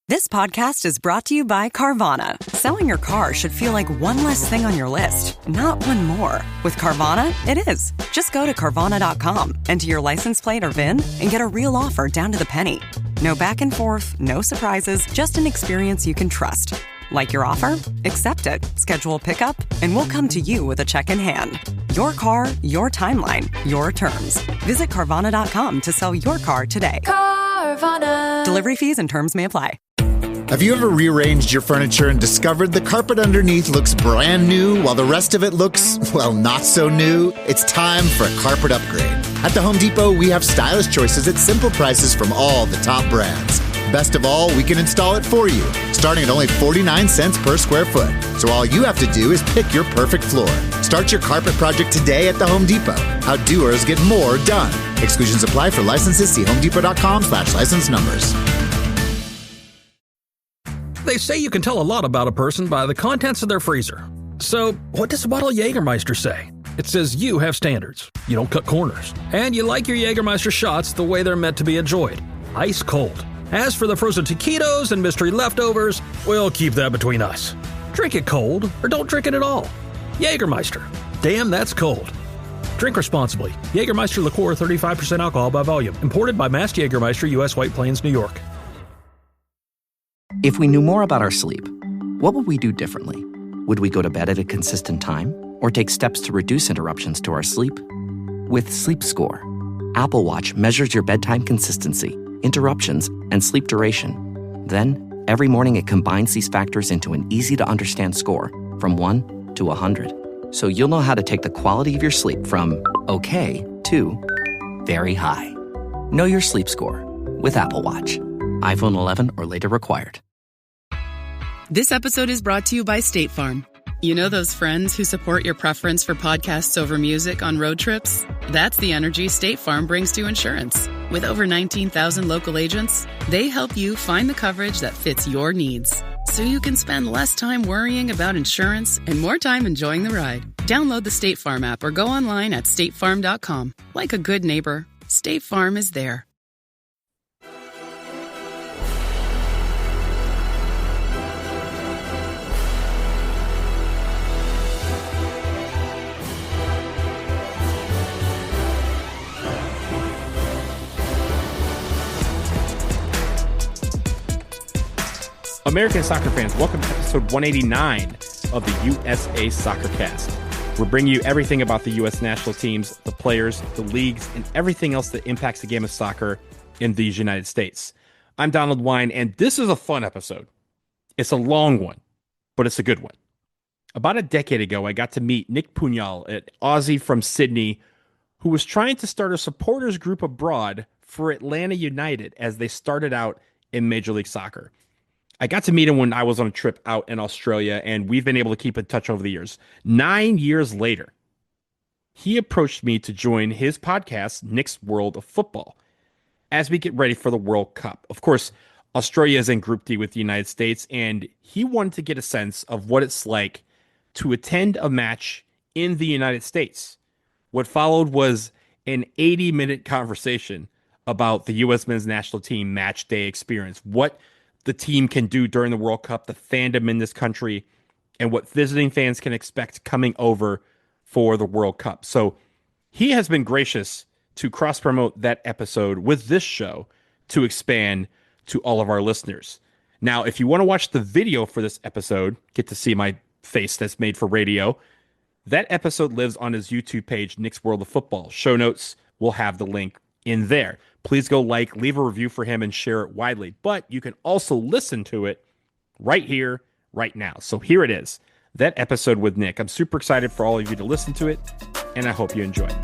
This podcast is brought to you by Carvana. Selling your car should feel like one less thing on your list, not one more. With Carvana, it is. Just go to Carvana.com, enter your license plate or VIN, and get a real offer down to the penny. No back and forth, no surprises, just an experience you can trust. Like your offer? Accept it. Schedule pickup, and we'll come to you with a check in hand. Your car, your timeline, your terms. Visit Carvana.com to sell your car today. Carvana. Delivery fees and terms may apply. Have you ever rearranged your furniture and discovered the carpet underneath looks brand new while the rest of it looks, well, not so new? It's time for a carpet upgrade. At the Home Depot, we have stylish choices at simple prices from all the top brands. Best of all, we can install it for you, starting at only 49 cents per square foot. So all you have to do is pick your perfect floor. Start your carpet project today at the Home Depot. How doers get more done. Exclusions apply for licenses. See homedepot.com/license numbers. They say you can tell a lot about a person by the contents of their freezer. So, what does a bottle of Jägermeister say? It says you have standards, you don't cut corners, and you like your Jägermeister shots the way they're meant to be enjoyed, ice cold. As for the frozen taquitos and mystery leftovers, we'll keep that between us. Drink it cold, or don't drink it at all. Jägermeister. Damn, that's cold. Drink responsibly. Jägermeister liqueur, 35% alcohol by volume. Imported by Mass Jägermeister, U.S. White Plains, New York. If we knew more about our sleep, what would we do differently? Would we go to bed at a consistent time or take steps to reduce interruptions to our sleep? With Sleep Score, Apple Watch measures your bedtime consistency, interruptions, and sleep duration. Then, every morning it combines these factors into an easy-to-understand score from 1 to 100. So you'll know how to take the quality of your sleep from okay to very high. Know your sleep score with Apple Watch. iPhone 11 or later required. This episode is brought to you by State Farm. You know those friends who support your preference for podcasts over music on road trips? That's the energy State Farm brings to insurance. With over 19,000 local agents, they help you find the coverage that fits your needs. So you can spend less time worrying about insurance and more time enjoying the ride. Download the State Farm app or go online at statefarm.com. Like a good neighbor, State Farm is there. American soccer fans, welcome to episode 189 of the USA Soccer Cast. We're bringing you everything about the U.S. national teams, the players, the leagues, and everything else that impacts the game of soccer in these United States. I'm Donald Wine, and this is a fun episode. It's a long one, but it's a good one. About a decade ago, I got to meet Nick Punyal, an Aussie from Sydney, who was trying to start a supporters group abroad for Atlanta United as they started out in Major League Soccer. I got to meet him when I was on a trip out in Australia, and we've been able to keep in touch over the years. 9 years later, he approached me to join his podcast, Nick's World of Football, as we get ready for the World Cup. Of course, Australia is in Group D with the United States, and he wanted to get a sense of what it's like to attend a match in the United States. What followed was an 80-minute conversation about the U.S. men's national team match day experience, what the team can do during the World Cup, the fandom in this country, and what visiting fans can expect coming over for the World Cup. So he has been gracious to cross-promote that episode with this show to expand to all of our listeners. Now, if you want to watch the video for this episode, get to see my face that's made for radio, that episode lives on his YouTube page, Nick's World of Football. Show notes will have the link in there. Please go leave a review for him and share it widely. But you can also listen to it right here, right now. So here it is, that episode with Nick. I'm super excited for all of you to listen to it, and I hope you enjoy it.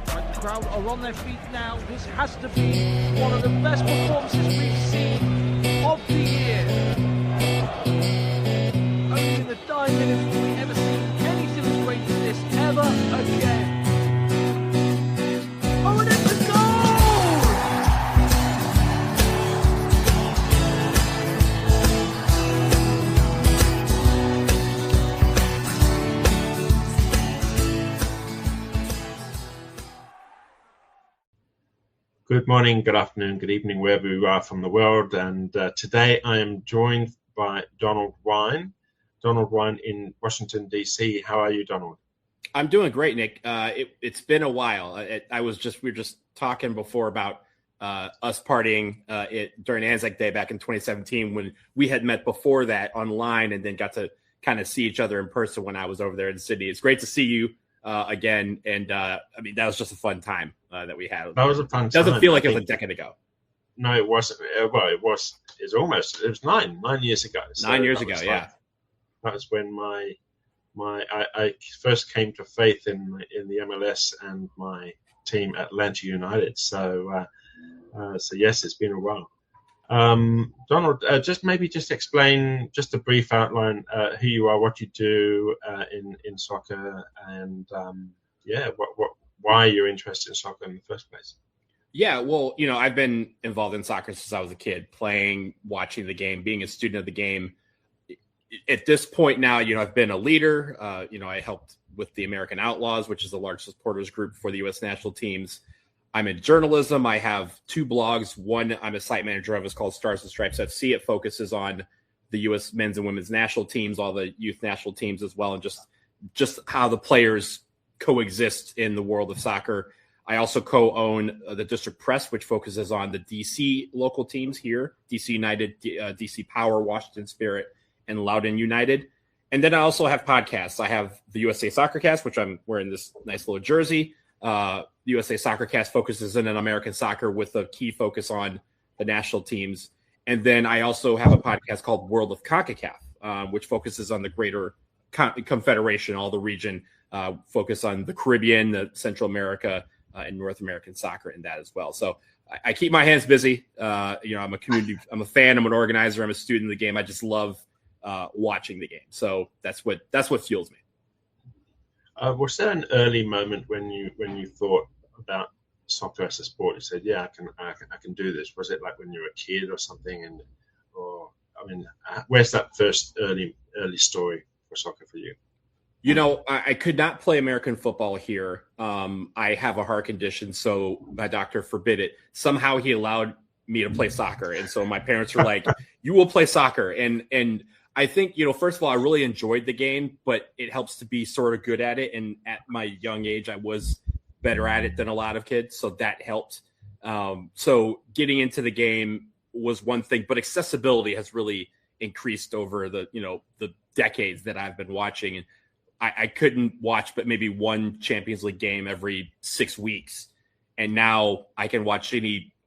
The crowd are on their feet now. This has to be one of the best performances we've seen of the year. Only in the dying minutes will we ever see anything as great as this ever again. Oh, and it's a goal! Good morning, good afternoon, good evening, wherever you are from the world. And today I am joined by Donald Wine. Donald Wine in Washington, D.C. How are you, Donald? I'm doing great, Nick. It's been a while. We were just talking before about us partying during Anzac Day back in 2017 when we had met before that online and then got to kind of see each other in person when I was over there in Sydney. It's great to see you again. And that was just a fun time that we had. That was a fun time. Doesn't feel like it was a decade ago. No, it wasn't. Well, it was nine years ago. So 9 years ago, yeah. That was when I first came to faith in the MLS and my team, Atlanta United. So yes, it's been a while. Donald, just explain just a brief outline who you are, what you do in soccer, and why you're interested in soccer in the first place. Yeah, well, I've been involved in soccer since I was a kid, playing, watching the game, being a student of the game. At this point now, I've been a leader. I helped with the American Outlaws, which is the largest supporters group for the U.S. national teams. I'm in journalism. I have 2 blogs. One I'm a site manager of is called Stars and Stripes FC. It focuses on the U.S. men's and women's national teams, all the youth national teams as well, and just how the players coexist in the world of soccer. I also co-own the District Press, which focuses on the D.C. local teams here, D.C. United, D.C. Power, Washington Spirit, and Loudoun United. And then I also have podcasts. I have the USA Soccercast, which I'm wearing this nice little jersey. The USA Soccercast focuses in on American soccer with a key focus on the national teams. And then I also have a podcast called World of CONCACAF, which focuses on the greater confederation, all the region, focus on the Caribbean, the Central America, and North American soccer in that as well. So I keep my hands busy. I'm a fan, I'm an organizer, I'm a student of the game. I just love watching the game. So that's what fuels me. Was there an early moment when you thought about soccer as a sport? You said, "Yeah, I can do this." Was it like when you were a kid or something? Where's that first early story for soccer for you? I could not play American football here. I have a heart condition, so my doctor forbid it. Somehow he allowed me to play soccer, and so my parents were like, "You will play soccer." And I think, first of all, I really enjoyed the game, but it helps to be sort of good at it. And at my young age, I was better at it than a lot of kids, so that helped. So getting into the game was one thing, but accessibility has really increased over the decades that I've been watching. And I couldn't watch but maybe one Champions League game every 6 weeks. And now I can watch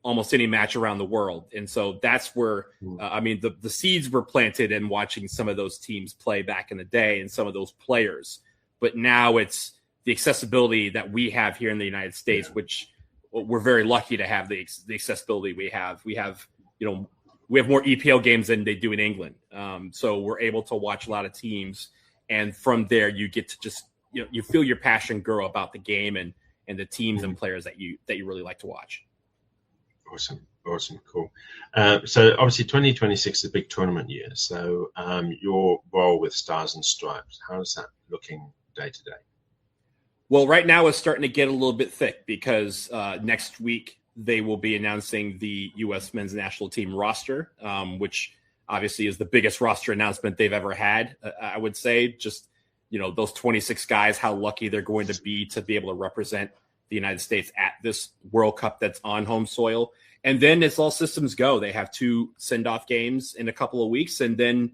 almost any match around the world. And so that's where, the seeds were planted in watching some of those teams play back in the day and some of those players. But now it's the accessibility that we have here in the United States, which we're very lucky to have the accessibility we have. We have more EPL games than they do in England. So we're able to watch a lot of teams. And from there, you get to just, you feel your passion grow about the game and the teams and players that you really like to watch. Awesome, cool. So obviously 2026 is a big tournament year. So your role with Stars and Stripes, how is that looking day to day? Well, right now it's starting to get a little bit thick because next week they will be announcing the U.S. men's national team roster, which obviously is the biggest roster announcement they've ever had. I would say just, those 26 guys, how lucky they're going to be able to represent the United States at this World Cup that's on home soil. And then it's all systems go. They have 2 send-off games in a couple of weeks, and then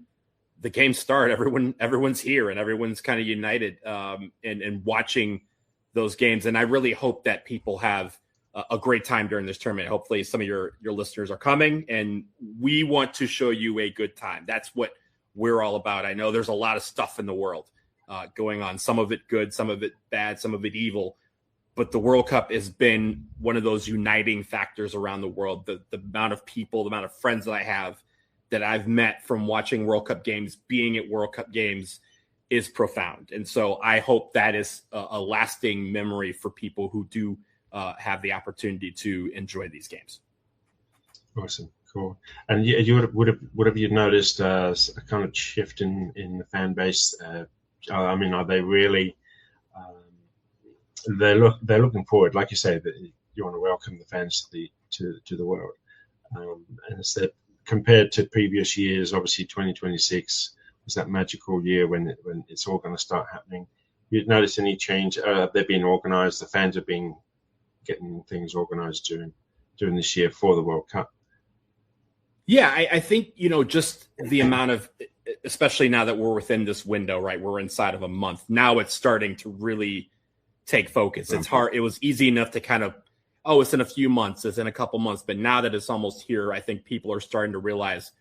the games start. Everyone's here, and everyone's kind of united and watching those games. And I really hope that people have a great time during this tournament. Hopefully some of your listeners are coming, and we want to show you a good time. That's what we're all about. I know there's a lot of stuff in the world going on, some of it good, some of it bad, some of it evil. But the World Cup has been one of those uniting factors around the world. The amount of people, the amount of friends that I have that I've met from watching World Cup games, being at World Cup games is profound. And so I hope that is a lasting memory for people who do have the opportunity to enjoy these games. Awesome. Cool. And you would have you noticed a kind of shift in the fan base? Are they really... They're looking forward, like you say, to welcome the fans to the world. And it's that compared to previous years, obviously 2026 was that magical year when it's all going to start happening. You'd notice any change? They're being organised. The fans have been getting things organised during this year for the World Cup. Yeah, I think, just the amount of, especially now that we're within this window, right? We're inside of a month. Now it's starting to really take focus. It's hard. It was easy enough to kind of, it's in a few months, it's in a couple months. But now that it's almost here, I think people are starting to realize,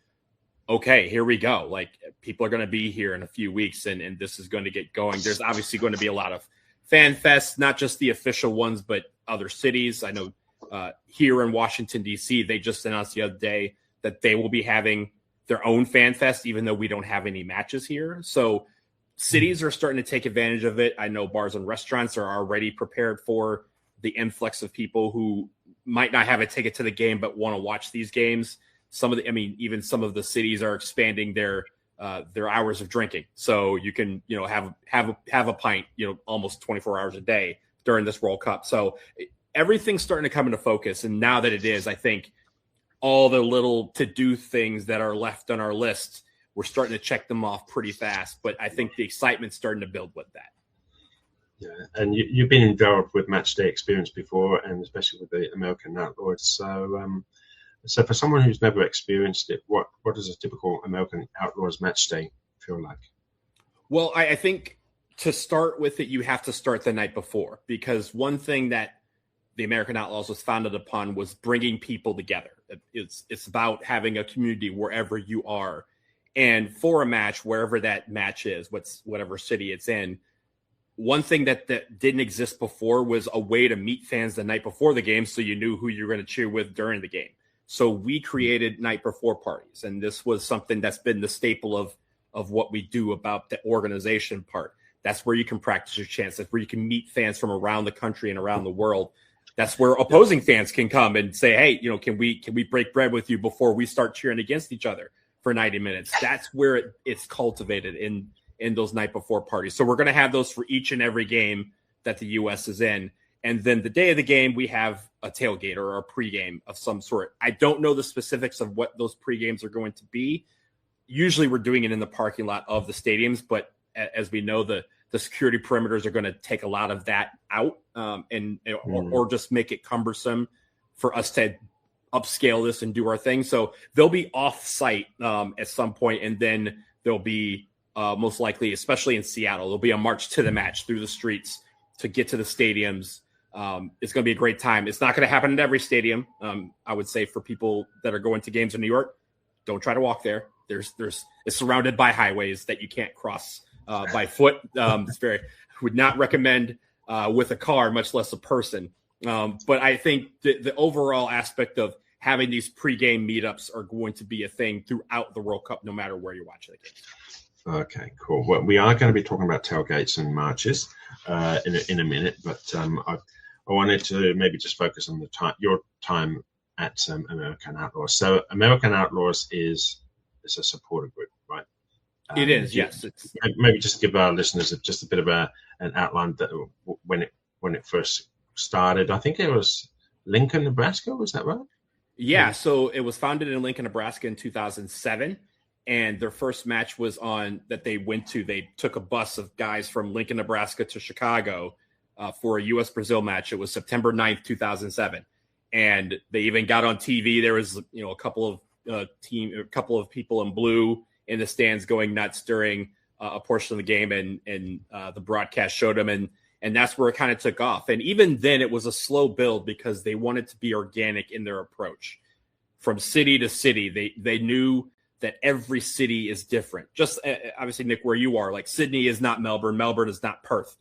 okay, here we go. Like, people are going to be here in a few weeks, and this is going to get going. There's obviously going to be a lot of fan fests, not just the official ones, but other cities. I know here in Washington, D.C., they just announced the other day that they will be having their own fan fest, even though we don't have any matches here. So cities are starting to take advantage of it. I know bars and restaurants are already prepared for the influx of people who might not have a ticket to the game but want to watch these games. Even some of the cities are expanding their hours of drinking, so you can have a pint almost 24 hours a day during this World Cup. So everything's starting to come into focus, and now that it is, I think all the little to-do things that are left on our list, we're starting to check them off pretty fast. But I think the excitement's starting to build with that. Yeah, and you've been involved with matchday experience before, and especially with the American Outlaws. So for someone who's never experienced it, what does a typical American Outlaws matchday feel like? Well, I think to start with it, you have to start the night before, because one thing that the American Outlaws was founded upon was bringing people together. It's about having a community wherever you are. And for a match, wherever that match is, whatever city it's in, one thing that didn't exist before was a way to meet fans the night before the game, so you knew who you were going to cheer with during the game. So we created night before parties, and this was something that's been the staple of what we do about the organization part. That's where you can practice your chants. That's where you can meet fans from around the country and around the world. That's where opposing fans can come and say, hey, can we break bread with you before we start cheering against each other for 90 minutes? That's where it's cultivated in those night before parties. So we're going to have those for each and every game that the U.S. is in. And then the day of the game, we have a tailgate or a pregame of some sort. I don't know the specifics of what those pregames are going to be. Usually we're doing it in the parking lot of the stadiums, but as we know, the security perimeters are going to take a lot of that out or just make it cumbersome for us to upscale this and do our thing. So they'll be off site at some point, and then there'll be most likely, especially in Seattle, there'll be a march to the match through the streets to get to the stadiums. It's going to be a great time. It's not going to happen in every stadium. I would say for people that are going to games in New York, don't try to walk there. It's surrounded by highways that you can't cross by foot. Would not recommend with a car, much less a person. But I think the overall aspect of having these pregame meetups are going to be a thing throughout the World Cup, no matter where you're watching the game. Okay, cool. Well, we are going to be talking about tailgates and marches in a minute, but I wanted to maybe just focus on your time at American Outlaws. So American Outlaws is a supporter group, right? It is, yes. Maybe just give our listeners just a bit of an outline that when it first started. I think it was Lincoln, Nebraska. Was that right? Yeah. So it was founded in Lincoln, Nebraska in 2007. And their first match was that they went to. They took a bus of guys from Lincoln, Nebraska to Chicago for a U.S.-Brazil match. It was September 9th, 2007. And they even got on TV. There was, a couple of people in blue in the stands going nuts during a portion of the game, and the broadcast showed them, and that's where it kind of took off. And even then, it was a slow build because they wanted to be organic in their approach. From city to city, they knew that every city is different. Just obviously, Nick, where you are, like Sydney is not Melbourne, Melbourne is not Perth.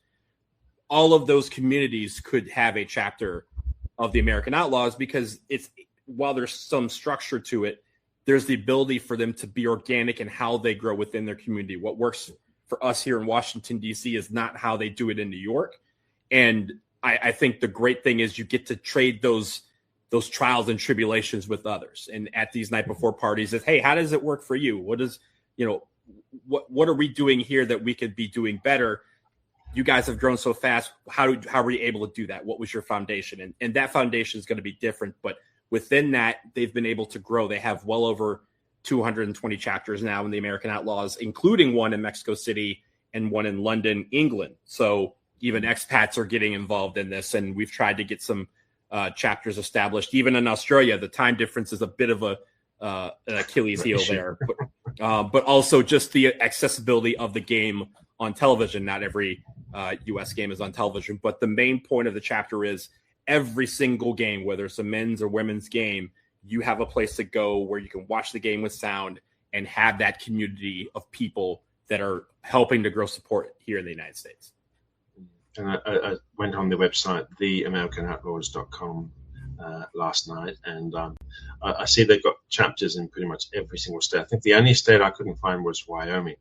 All of those communities could have a chapter of the American Outlaws because while there's some structure to it, there's the ability for them to be organic in how they grow within their community. What works for us here in Washington, D.C. is not how they do it in New York. And I think the great thing is you get to trade those trials and tribulations with others. And at these night before parties is, hey, how does it work for you? What are we doing here that we could be doing better? you guys have grown so fast. How were you able to do that? What was your foundation? And that foundation is going to be different, but within that, they've been able to grow. They have well over 220 chapters now in the American Outlaws, including one in Mexico City and one in London, England. So even expats are getting involved in this, and we've tried to get some chapters established. Even in Australia, the time difference is a bit of an Achilles heel there, but also just the accessibility of the game on television. Not every U.S. game is on television, but the main point of the chapter is every single game, whether it's a men's or women's game, you have a place to go where you can watch the game with sound and have that community of people that are helping to grow support here in the United States. And I went on the website, theamericanoutlaws.com, last night, and I see they've got chapters in pretty much every single state. I think the only state I couldn't find was Wyoming.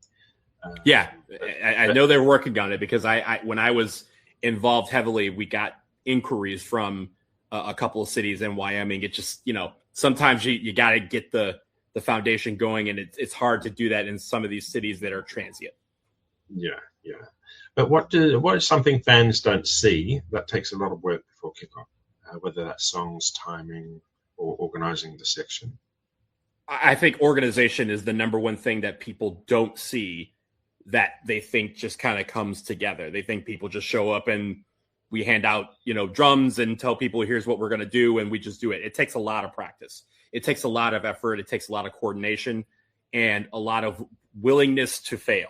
I know they're working on it, because I when I was involved heavily, we got inquiries from a couple of cities in Wyoming. It just, sometimes you got to get the foundation going, and it's hard to do that in some of these cities that are transient. Yeah. But what is something fans don't see that takes a lot of work before kickoff, whether that's songs, timing, or organizing the section? I think organization is the number one thing that people don't see, that they think just kind of comes together. They think people just show up and we hand out, drums and tell people, here's what we're going to do, and we just do it. It takes a lot of practice. It takes a lot of effort. It takes a lot of coordination and a lot of willingness to fail.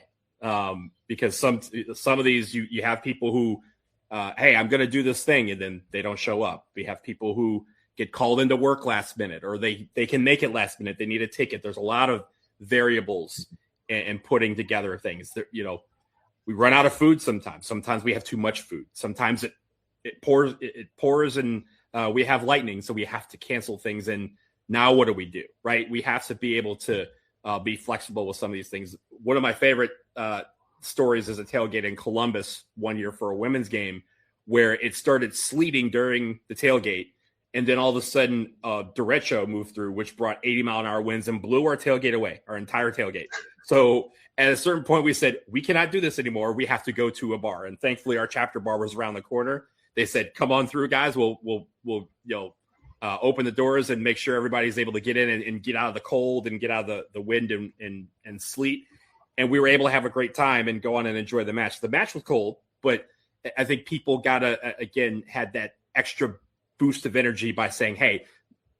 Because some of these, you have people who, hey, I'm going to do this thing, and then they don't show up. We have people who get called into work last minute, or they can make it last minute. They need a ticket. There's a lot of variables in putting together things. That, we run out of food sometimes. Sometimes we have too much food. Sometimes it pours and we have lightning, so we have to cancel things. And now what do we do, right? We have to be able to be flexible with some of these things. One of my favorite stories is a tailgate in Columbus one year for a women's game, where it started sleeting during the tailgate. And then all of a sudden, derecho moved through, which brought 80-mile-an-hour winds and blew our tailgate away, our entire tailgate. So at a certain point, we said, we cannot do this anymore. We have to go to a bar. And thankfully, our chapter bar was around the corner. They said, come on through, guys. We'll open the doors and make sure everybody's able to get in and get out of the cold and get out of the wind and sleet. And we were able to have a great time and go on and enjoy the match. The match was cold, but I think people had that extra boost of energy by saying, hey,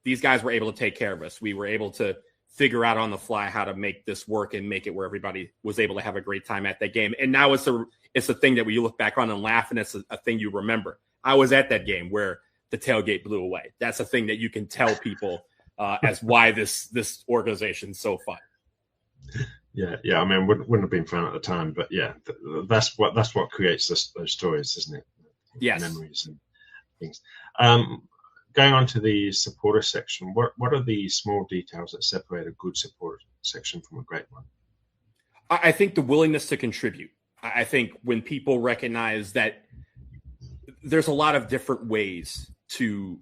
these guys were able to take care of us. We were able to figure out on the fly how to make this work and make it where everybody was able to have a great time at that game. And now it's a thing that when you look back on and laugh, and it's a thing you remember. I was at that game where the tailgate blew away. That's a thing that you can tell people as why this organization's so fun. Yeah. I mean, wouldn't have been fun at the time, but yeah, that's what creates those stories, isn't it? Yes. Memories and things. Going on to the supporter section, what are the small details that separate a good supporter section from a great one? I think the willingness to contribute. I think when people recognize that there's a lot of different ways to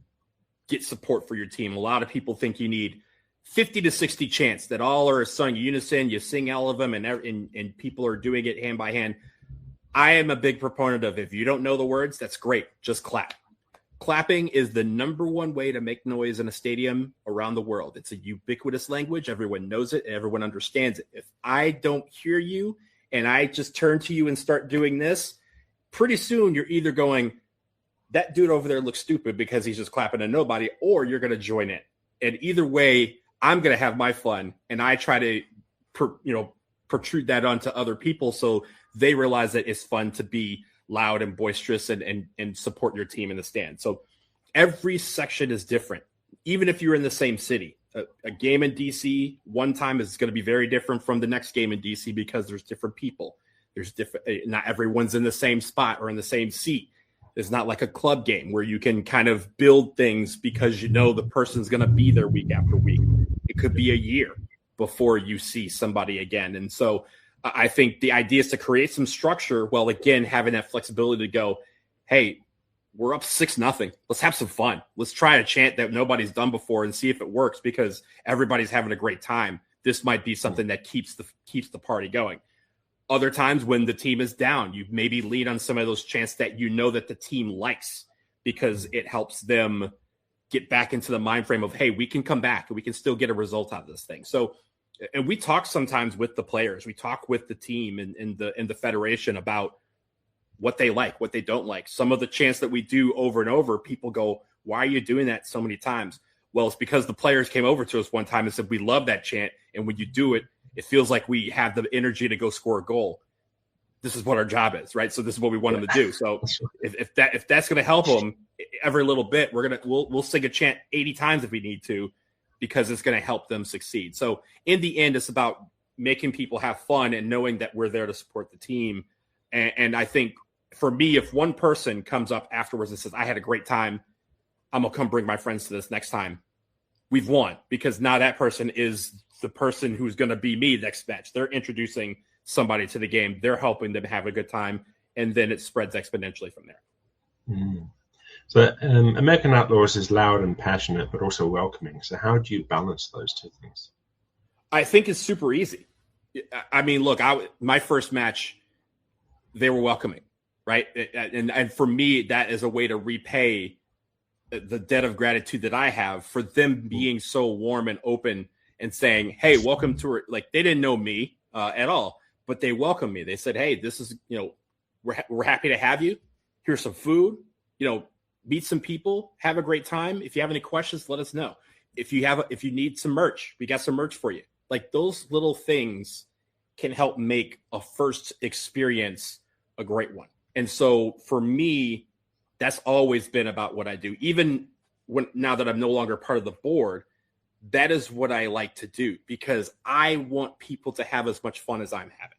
get support for your team. A lot of people think you need 50 to 60 chants that all are sung in unison. You sing all of them, and people are doing it hand by hand. I am a big proponent of, if you don't know the words, that's great. Just clap. Clapping is the number one way to make noise in a stadium around the world. It's a ubiquitous language. Everyone knows it and everyone understands it. If I don't hear you and I just turn to you and start doing this, pretty soon you're either going, that dude over there looks stupid because he's just clapping to nobody, or you're going to join in. And either way, I'm going to have my fun, and I try to protrude that onto other people so they realize that it's fun to be loud and boisterous and support your team in the stand. So every section is different. Even if you're in the same city, a game in DC one time is going to be very different from the next game in DC because there's different people. There's different, not everyone's in the same spot or in the same seat. It's not like a club game where you can kind of build things because the person's going to be there week after week. It could be a year before you see somebody again. And so I think the idea is to create some structure while, again, having that flexibility to go, hey, we're up 6-0. Let's have some fun. Let's try a chant that nobody's done before and see if it works, because everybody's having a great time. This might be something that keeps the party going. Other times when the team is down, you maybe lean on some of those chants that you know that the team likes because it helps them get back into the mind frame of, hey, we can come back and we can still get a result out of this thing. So, and we talk sometimes with the players, we talk with the team and the federation about what they like, what they don't like. Some of the chants that we do over and over, people go, why are you doing that so many times? Well, it's because the players came over to us one time and said, we love that chant. And when you do it, it feels like we have the energy to go score a goal. This is what our job is, right? So this is what we want them to do. So if that's going to help them every little bit, we'll sing a chant 80 times if we need to, because it's going to help them succeed. So in the end, it's about making people have fun and knowing that we're there to support the team. And I think for me, if one person comes up afterwards and says, I had a great time, I'm going to come bring my friends to this next time, we've won, because now that person is the person who's going to be me next match. They're introducing somebody to the game. They're helping them have a good time. And then it spreads exponentially from there. Mm. So American Outlaws is loud and passionate, but also welcoming. So how do you balance those two things? I think it's super easy. I mean, look, my first match, they were welcoming, right? And for me, that is a way to repay the debt of gratitude that I have for them being so warm and open and saying, hey, welcome to her. Like, they didn't know me at all, but they welcomed me. They said, hey, this is, we're happy to have you. Here's some food, meet some people, have a great time. If you have any questions, let us know. If you need some merch, we got some merch for you. Like, those little things can help make a first experience a great one. And so for me, that's always been about what I do. Even now that I'm no longer part of the board, that is what I like to do, because I want people to have as much fun as I'm having.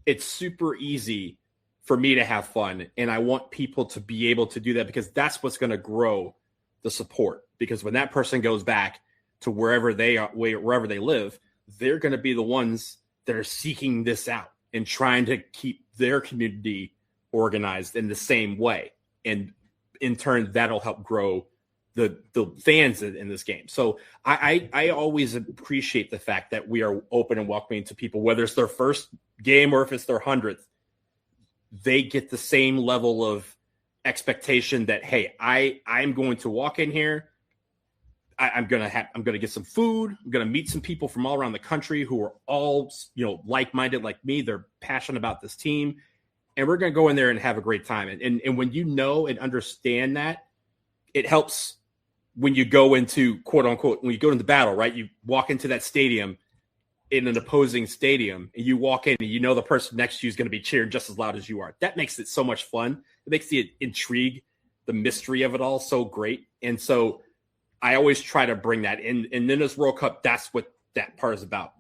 It's super easy for me to have fun, and I want people to be able to do that, because that's what's going to grow the support. Because when that person goes back to wherever they are, wherever they live, they're going to be the ones that are seeking this out and trying to keep their community organized in the same way. And in turn, that'll help grow the fans in this game. So I always appreciate the fact that we are open and welcoming to people, whether it's their first game or if it's their 100th. They get the same level of expectation that, hey, I'm going to walk in here. I'm going to get some food. I'm going to meet some people from all around the country who are all, like-minded like me. They're passionate about this team, and we're going to go in there and have a great time. And when you know and understand that, it helps when you go into, quote unquote, when you go into battle, right? You walk into that stadium, in an opposing stadium, and you walk in and you know the person next to you is going to be cheering just as loud as you are. That makes it so much fun. It makes the intrigue, the mystery of it all so great. And so I always try to bring that in. And in this World Cup, that's what that part is about.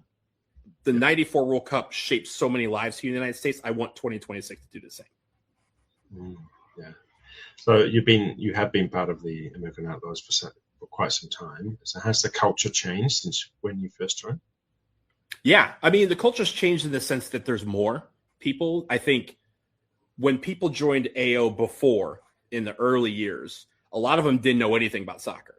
The 94 World Cup shaped so many lives here in the United States. I want 2026 to do the same. Yeah. So you have been part of the American Outlaws for quite some time. So has the culture changed since when you first joined? Yeah. I mean, the culture's changed in the sense that there's more people. I think when people joined AO before, in the early years, a lot of them didn't know anything about soccer.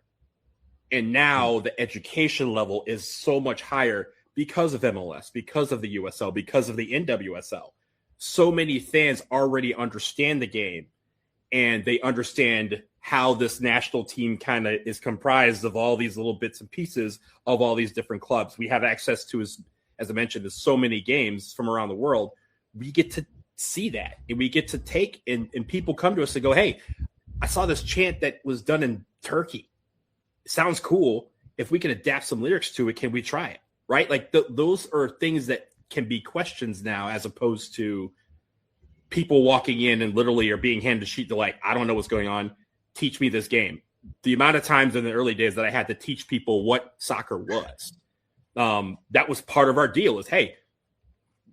And now the education level is so much higher because of MLS, because of the USL, because of the NWSL. So many fans already understand the game, and they understand how this national team kind of is comprised of all these little bits and pieces of all these different clubs. We have access to, as I mentioned, there's so many games from around the world. We get to see that, and we get to take, and people come to us and go, hey, I saw this chant that was done in Turkey. It sounds cool. If we can adapt some lyrics to it, can we try it? Right? Like those are things that can be questions now, as opposed to people walking in and literally are being handed a sheet. They're like, I don't know what's going on. Teach me this game. The amount of times in the early days that I had to teach people what soccer was, that was part of our deal is, hey,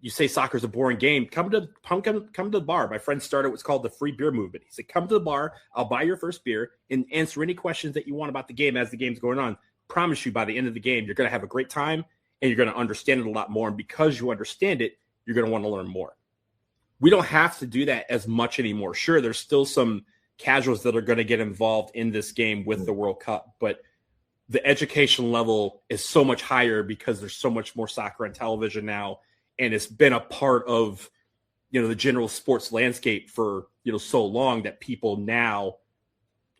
you say soccer is a boring game. Come to the bar. My friend started what's called the free beer movement. He said, come to the bar. I'll buy your first beer and answer any questions that you want about the game as the game's going on. Promise you by the end of the game, you're going to have a great time and you're going to understand it a lot more. And because you understand it, you're going to want to learn more. We don't have to do that as much anymore. Sure, there's still some casuals that are going to get involved in this game with the World Cup, but the education level is so much higher because there's so much more soccer on television now. and it's been a part of, the general sports landscape for, so long that people now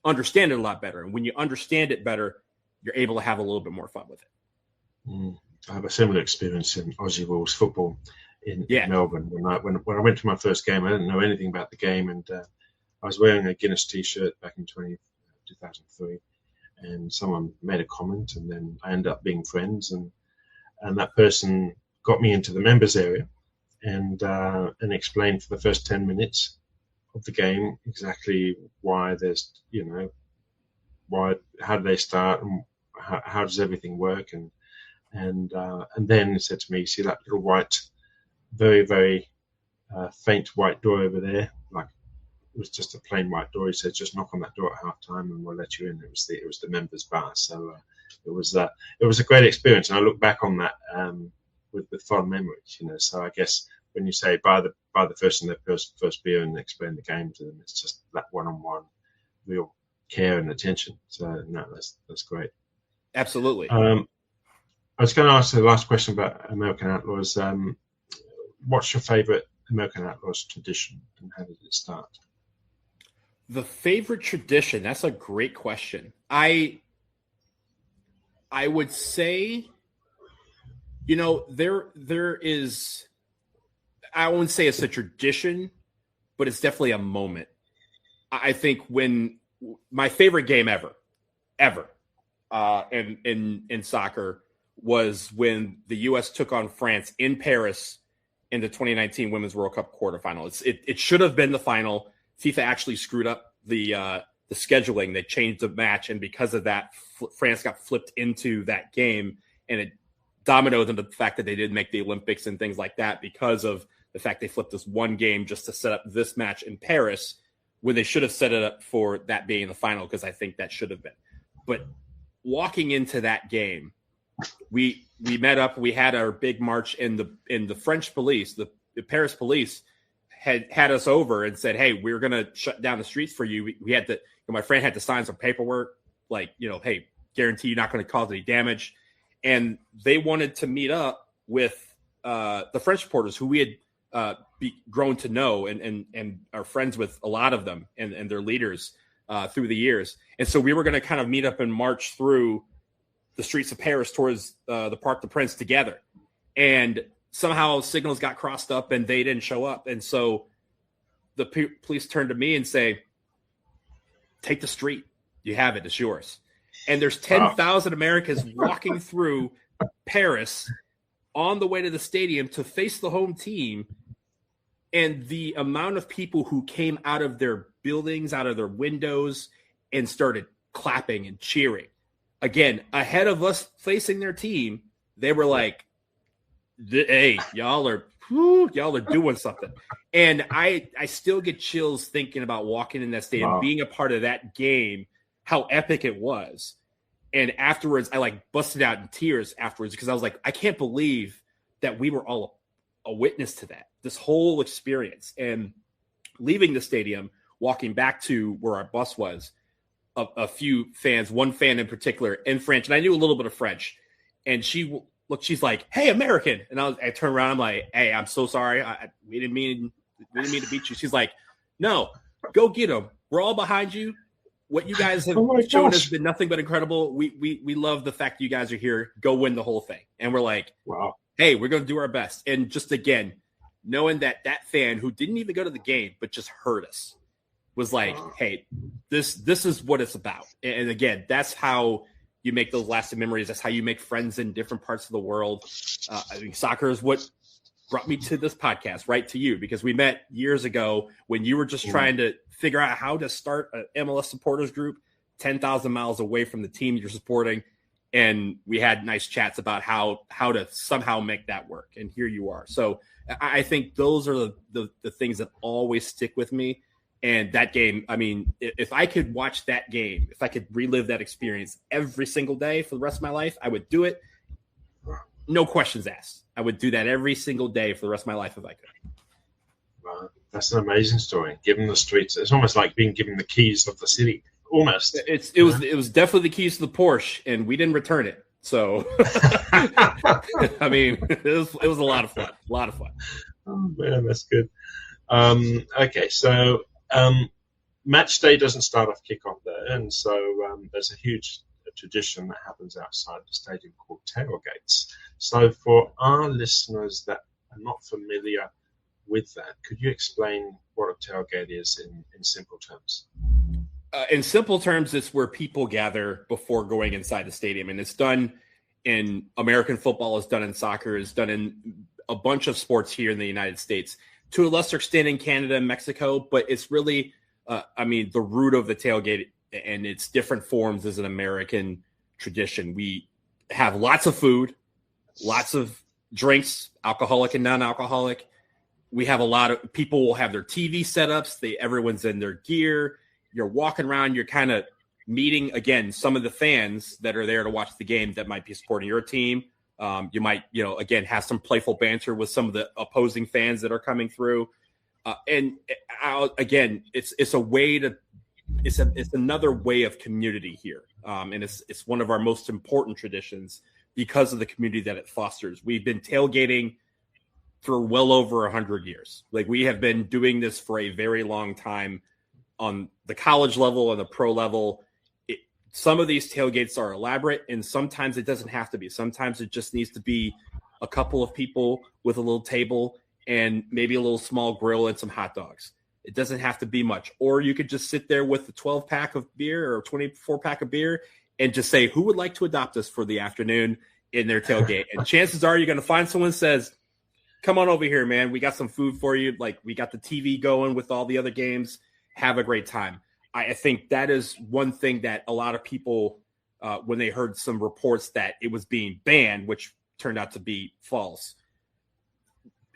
understand it a lot better. And when you understand it better, you're able to have a little bit more fun with it. I have a similar experience in Aussie rules football in Melbourne. When I went to my first game, I didn't know anything about the game, and I was wearing a Guinness T-shirt back in 2003, and someone made a comment, and then I ended up being friends, and that person got me into the members area and explained for the first 10 minutes of the game exactly why there's, how do they start and how does everything work, and then he said to me, see that little white, very, very faint white door over there? Like, it was just a plain white door. He said, just knock on that door at half time and we'll let you in. It was the members bar. So it was a great experience. And I look back on that with fond memories, So I guess when you say buy the person their first beer and explain the game to them, it's just that one-on-one real care and attention. So no, that's great. Absolutely. I was going to ask the last question about American Outlaws. What's your favorite American Outlaws tradition, and how did it start? The favorite tradition, that's a great question. I would say, there is, I wouldn't say it's a tradition, but it's definitely a moment. I think when my favorite game ever, in soccer was when the U.S. took on France in Paris in the 2019 Women's World Cup quarterfinal. It should have been the final. FIFA actually screwed up the scheduling. They changed the match, and because of that, France got flipped into that game, and it dominoed into the fact that they didn't make the Olympics and things like that because of the fact they flipped this one game just to set up this match in Paris when they should have set it up for that being the final, because I think that should have been. But walking into that game, we met up. We had our big march, and the French police, the Paris police, had us over and said, "Hey, we're gonna shut down the streets for you." We had to. My friend had to sign some paperwork, like, hey, guarantee you're not going to cause any damage. And they wanted to meet up with the French supporters who we had grown to know and are friends with a lot of them and their leaders through the years. And so we were going to kind of meet up and march through the streets of Paris towards the Parc des Princes together. And somehow signals got crossed up and they didn't show up. And so the police turned to me and say, "Take the street. You have it. It's yours." And there's 10,000 Americans walking through Paris on the way to the stadium to face the home team. And the amount of people who came out of their buildings, out of their windows, and started clapping and cheering. Again, ahead of us facing their team, they were like, "Hey, y'all are doing something." And I still get chills thinking about walking in that stadium, being a part of that game, how epic it was. And afterwards, I busted out in tears afterwards, because I was like, I can't believe that we were all a witness to that, this whole experience. And leaving the stadium, walking back to where our bus was, a few fans, one fan in particular in French, and I knew a little bit of French, and she's like, "Hey, American." And I turned around, I'm like, "Hey, I'm so sorry. We didn't mean to beat you." She's like, "No, go get them. We're all behind you. What you guys have shown has been nothing but incredible. We love the fact that you guys are here. Go win the whole thing." And we're like, "Wow, hey, we're going to do our best." And just, again, knowing that fan who didn't even go to the game but just heard us was like, "Hey, this is what it's about." And again, that's how you make those lasting memories. That's how you make friends in different parts of the world. I mean, soccer is what brought me to this podcast, right, to you, because we met years ago when you were just trying to figure out how to start an MLS supporters group 10,000 miles away from the team you're supporting. And we had nice chats about how to somehow make that work. And here you are. So I think those are the things that always stick with me. And that game, I mean, if I could watch that game, if I could relive that experience every single day for the rest of my life, I would do it. No questions asked. I would do that every single day for the rest of my life if I could. Wow, that's an amazing story. Given the streets, it's almost like being given the keys of the city. Almost. It was definitely the keys to the Porsche, and we didn't return it. So, I mean, it was a lot of fun. A lot of fun. Oh man, that's good. Okay, so match day doesn't start off kickoff there, and so there's a huge tradition that happens outside the stadium called tailgates. So for our listeners that are not familiar with that, could you explain what a tailgate is in simple terms? In simple terms, it's where people gather before going inside the stadium, and it's done in American football, it's done in soccer, it's done in a bunch of sports here in the United States, to a lesser extent in Canada and Mexico, but it's really, the root of the tailgate and its different forms is an American tradition. We have lots of food, lots of drinks, alcoholic and non-alcoholic. We have a lot of people will have their TV setups. Everyone's in their gear. You're walking around. You're kind of meeting, again, some of the fans that are there to watch the game that might be supporting your team. You might, again, have some playful banter with some of the opposing fans that are coming through. Again, it's a way to it's another way of community here. And it's one of our most important traditions because of the community that it fosters. We've been tailgating for well over 100 years. Like, we have been doing this for a very long time on the college level and the pro level. Some of these tailgates are elaborate, and sometimes it doesn't have to be. Sometimes it just needs to be a couple of people with a little table and maybe a little small grill and some hot dogs. It doesn't have to be much. Or you could just sit there with a 12-pack of beer or a 24-pack of beer and just say, who would like to adopt us for the afternoon in their tailgate? And chances are you're going to find someone who says, come on over here, man. We got some food for you. Like, we got the TV going with all the other games. Have a great time. I think that is one thing that a lot of people, when they heard some reports that it was being banned, which turned out to be false,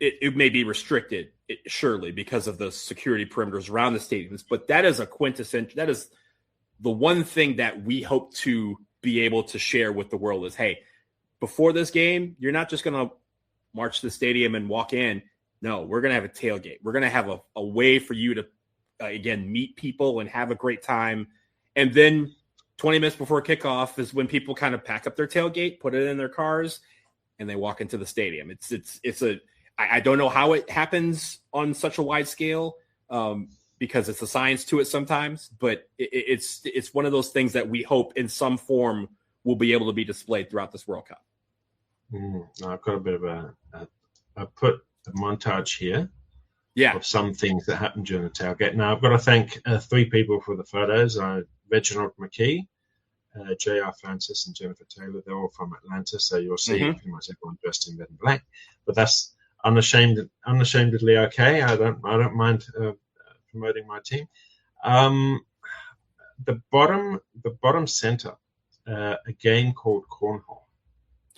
it may be restricted, surely, because of the security perimeters around the stadiums. But that is a quintessential, that is the one thing that we hope to be able to share with the world is, hey, before this game, you're not just going to march to the stadium and walk in. No, we're going to have a tailgate. We're going to have a way for you to, again, meet people and have a great time. And then 20 minutes before kickoff is when people kind of pack up their tailgate, put it in their cars, and they walk into the stadium. I don't know how it happens on such a wide scale because it's a science to it sometimes, but it's one of those things that we hope in some form will be able to be displayed throughout this World Cup. I've got a bit of I put a montage here. Yeah. Of some things that happened during the tailgate. Now, I've got to thank three people for the photos. Reginald McKee, J.R. Francis, and Jennifer Taylor. They're all from Atlanta, so you'll see pretty much everyone dressed in red and black. But that's unashamedly okay. I don't mind promoting my team. The bottom center, a game called cornhole.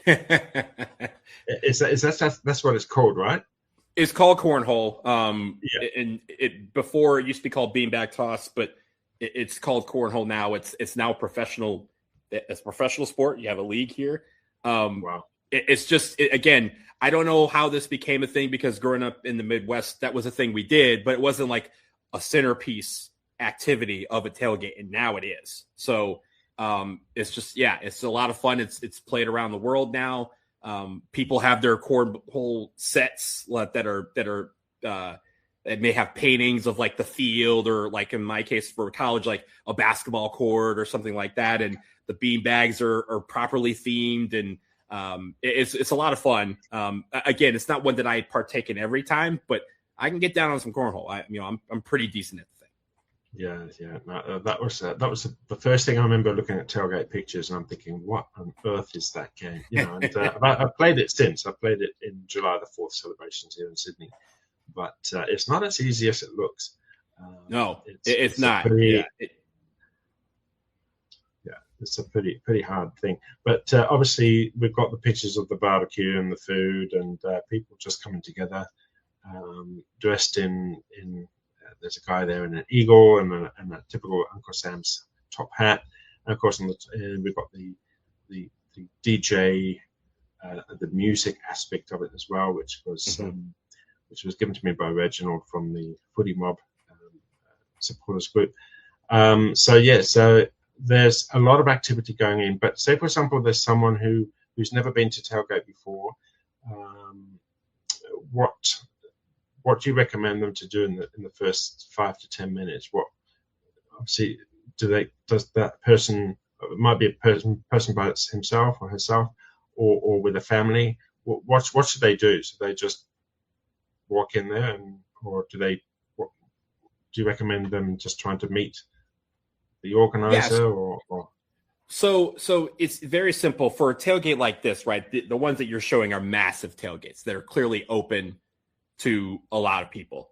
That's what it's called, right? It's called cornhole. And before it used to be called beanbag toss, but it's called cornhole now. It's now professional. It's a professional sport. You have a league here. Wow. It's just, again, I don't know how this became a thing because growing up in the Midwest, that was a thing we did, but it wasn't like a centerpiece activity of a tailgate, and now it is. So it's just, it's a lot of fun. It's played around the world now. People have their cornhole sets that may have paintings of like the field, or like in my case for college, like a basketball court or something like that. And the bean bags are properly themed, and it's a lot of fun. Again, it's not one that I partake in every time, but I can get down on some cornhole. I'm pretty decent at the thing. Yeah. No, that was the first thing I remember looking at tailgate pictures, and I'm thinking, what on earth is that game? And I've played it since. I played it in July the 4th celebrations here in Sydney, but it's not as easy as it looks. No, it's not. It's a pretty hard thing. But obviously, we've got the pictures of the barbecue and the food, and people just coming together, dressed in there's a guy there in an eagle and a typical Uncle Sam's top hat. And of course, we've got the DJ, the music aspect of it as well, which was given to me by Reginald from the Footy Mob supporters group. So there's a lot of activity going in. But say, for example, there's someone who's never been to tailgate before. What do you recommend them to do in the first 5 to 10 minutes? What obviously does that person, it might be a person by himself or herself, or with a family? What should they do? So they just walk in there, or do you recommend them just trying to meet the organizer? Yes. So it's very simple for a tailgate like this, right? The ones that you're showing are massive tailgates that are clearly open to a lot of people.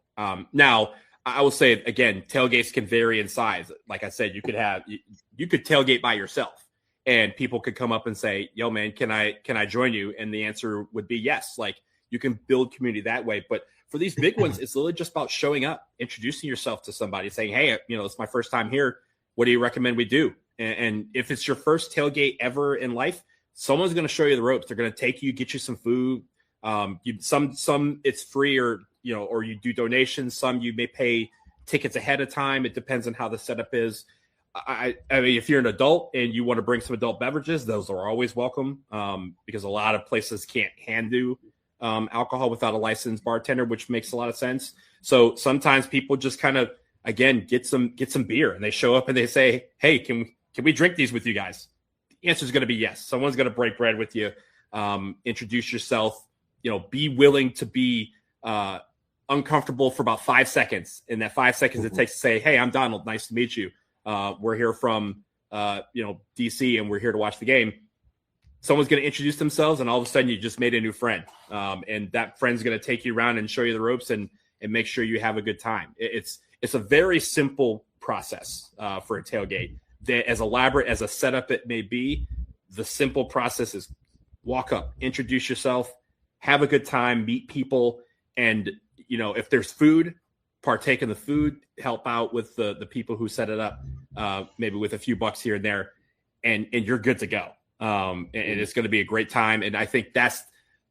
Now, I will say again, tailgates can vary in size. Like I said, you could tailgate by yourself, and people could come up and say, "Yo, man, can I join you?" And the answer would be yes. Like, you can build community that way. But for these big ones, it's literally just about showing up, introducing yourself to somebody, saying, "Hey, it's my first time here. What do you recommend we do?" And if it's your first tailgate ever in life, someone's going to show you the ropes. They're going to take you, get you some food. Some it's free, or you do donations. Some you may pay tickets ahead of time. It depends on how the setup is. I mean, if you're an adult and you want to bring some adult beverages, those are always welcome, because a lot of places can't hand do alcohol without a licensed bartender, which makes a lot of sense. So sometimes people just kind of, again, get some beer, and they show up and they say, "Hey, can we drink these with you guys?" The answer is going to be yes. Someone's going to break bread with you. Introduce yourself. Be willing to be uncomfortable for about 5 seconds. In that 5 seconds it takes to say, "Hey, I'm Donald. Nice to meet you. We're here from DC, and we're here to watch the game." Someone's going to introduce themselves, and all of a sudden you just made a new friend. And that friend's going to take you around and show you the ropes and make sure you have a good time. It's a very simple process for a tailgate. As elaborate as a setup it may be, the simple process is walk up, introduce yourself, have a good time, meet people, and if there's food, partake in the food, help out with the people who set it up, maybe with a few bucks here and there, and you're good to go. And it's going to be a great time. And I think that's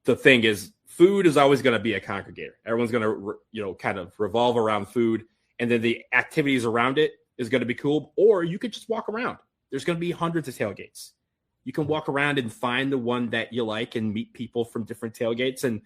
the thing, is food is always going to be a congregator. Everyone's going to kind of revolve around food, and then the activities around it is going to be cool. Or you could just walk around. There's going to be hundreds of tailgates. You can walk around and find the one that you like and meet people from different tailgates and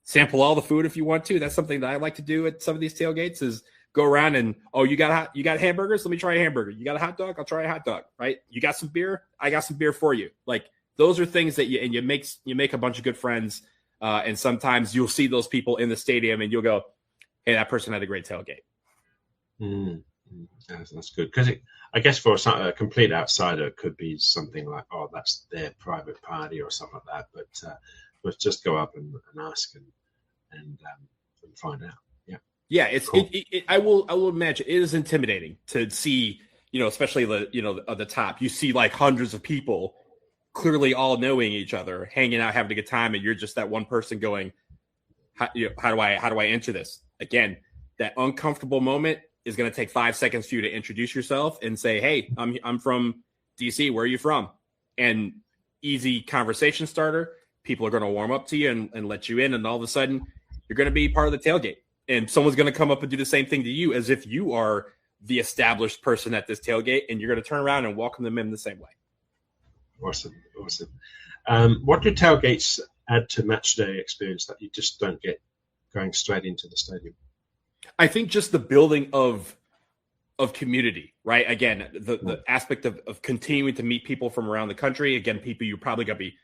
sample all the food if you want to. That's something that I like to do at some of these tailgates, is go around and, "Oh, you got hamburgers? Let me try a hamburger. You got a hot dog? I'll try a hot dog." Right? You got some beer? I got some beer for you. Like, those are things that you make a bunch of good friends. And sometimes you'll see those people in the stadium and you'll go, "Hey, that person had a great tailgate." That's good, because I guess for a complete outsider, it could be something like, "Oh, that's their private party," or something like that. But just go up and ask and find out. Yeah, it's cool. I will imagine it is intimidating to see, especially the top. You see like hundreds of people clearly all knowing each other, hanging out, having a good time, and you're just that one person going, how do I enter this? Again, that uncomfortable moment is going to take 5 seconds for you to introduce yourself and say, "Hey, I'm from DC. Where are you from?" And easy conversation starter. People are going to warm up to you and let you in, and all of a sudden you're going to be part of the tailgate. And someone's going to come up and do the same thing to you as if you are the established person at this tailgate, and you're going to turn around and welcome them in the same way. Awesome. What do tailgates add to match day experience that you just don't get going straight into the stadium? I think just the building of community, right? Again, the aspect of continuing to meet people from around the country. Again, people you're probably going to be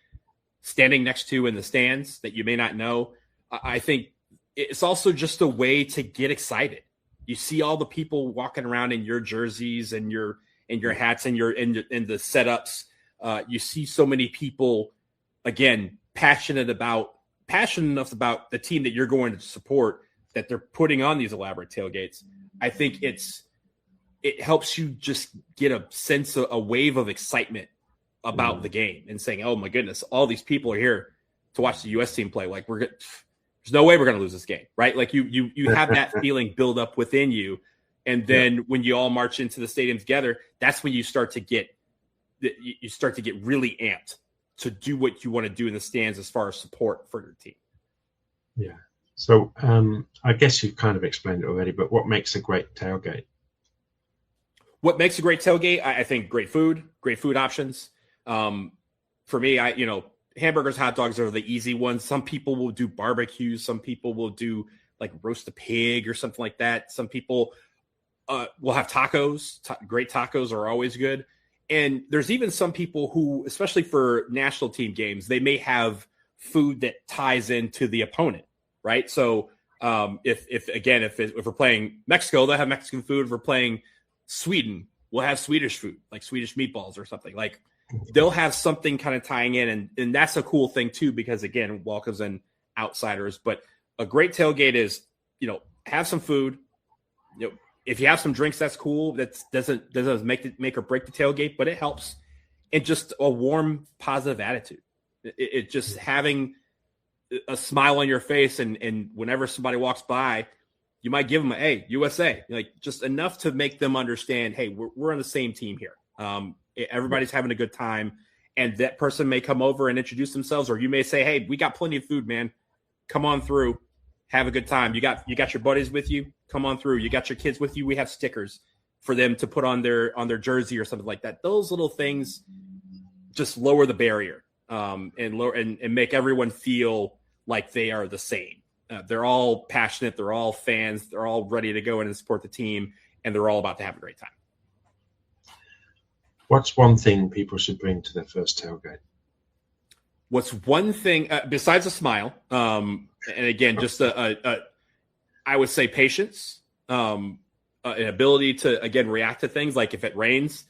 standing next to in the stands that you may not know. I think it's also just a way to get excited. You see all the people walking around in your jerseys and your hats and in the setups. You see so many people, again, passionate enough about the team that you're going to support, that they're putting on these elaborate tailgates. I think it helps you just get a sense of a wave of excitement about the game and saying, "Oh my goodness, all these people are here to watch the U.S. team play. Like, there's no way we're going to lose this game," right? Like you have that feeling build up within you. And then when you all march into the stadium together, that's when you start to get really amped to do what you want to do in the stands as far as support for your team. Yeah. So I guess you've kind of explained it already, but what makes a great tailgate? What makes a great tailgate? I think great food options. For me, hamburgers, hot dogs are the easy ones. Some people will do barbecues. Some people will do like roast a pig or something like that. Some people will have tacos. Great tacos are always good. And there's even some people who, especially for national team games, they may have food that ties into the opponent, right? So if we're playing Mexico, they'll have Mexican food. If we're playing Sweden, we'll have Swedish food, like Swedish meatballs or something. Like they'll have something kind of tying in, and that's a cool thing too, because again, welcomes in outsiders. But a great tailgate is, have some food. If you have some drinks, that's cool. That doesn't make or break the tailgate, but it helps. And just a warm, positive attitude. It just having a smile on your face, and whenever somebody walks by, you might give them hey, USA, like just enough to make them understand, hey, we're on the same team here. Everybody's having a good time, and that person may come over and introduce themselves, or you may say, hey, we got plenty of food, man. Come on through. Have a good time. You got your buddies with you. Come on through. You got your kids with you. We have stickers for them to put on their jersey or something like that. Those little things just lower the barrier and make everyone feel like they are the same. They're all passionate. They're all fans. They're all ready to go in and support the team, and they're all about to have a great time. What's one thing people should bring to their first tailgate? What's one thing besides a smile? And again, just I would say patience, an ability to, again, react to things. Like if it rains,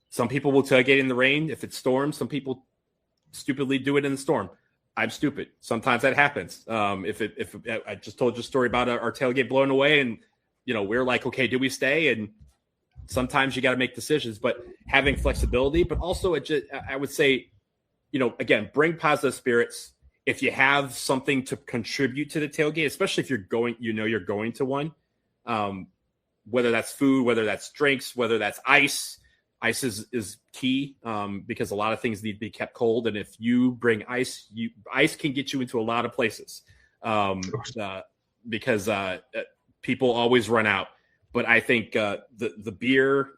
some people will tailgate in the rain. If it storms, some people stupidly do it in the storm. I'm stupid. Sometimes that happens. If I just told you a story about our tailgate blowing away, and we're like, okay, do we stay? And sometimes you got to make decisions, but having flexibility, but also I would say, again, bring positive spirits. If you have something to contribute to the tailgate, especially if you're going, you're going to one, whether that's food, whether that's drinks, whether that's ice. Ice is key because a lot of things need to be kept cold. And if you bring ice, ice can get you into a lot of places because people always run out. But I think the beer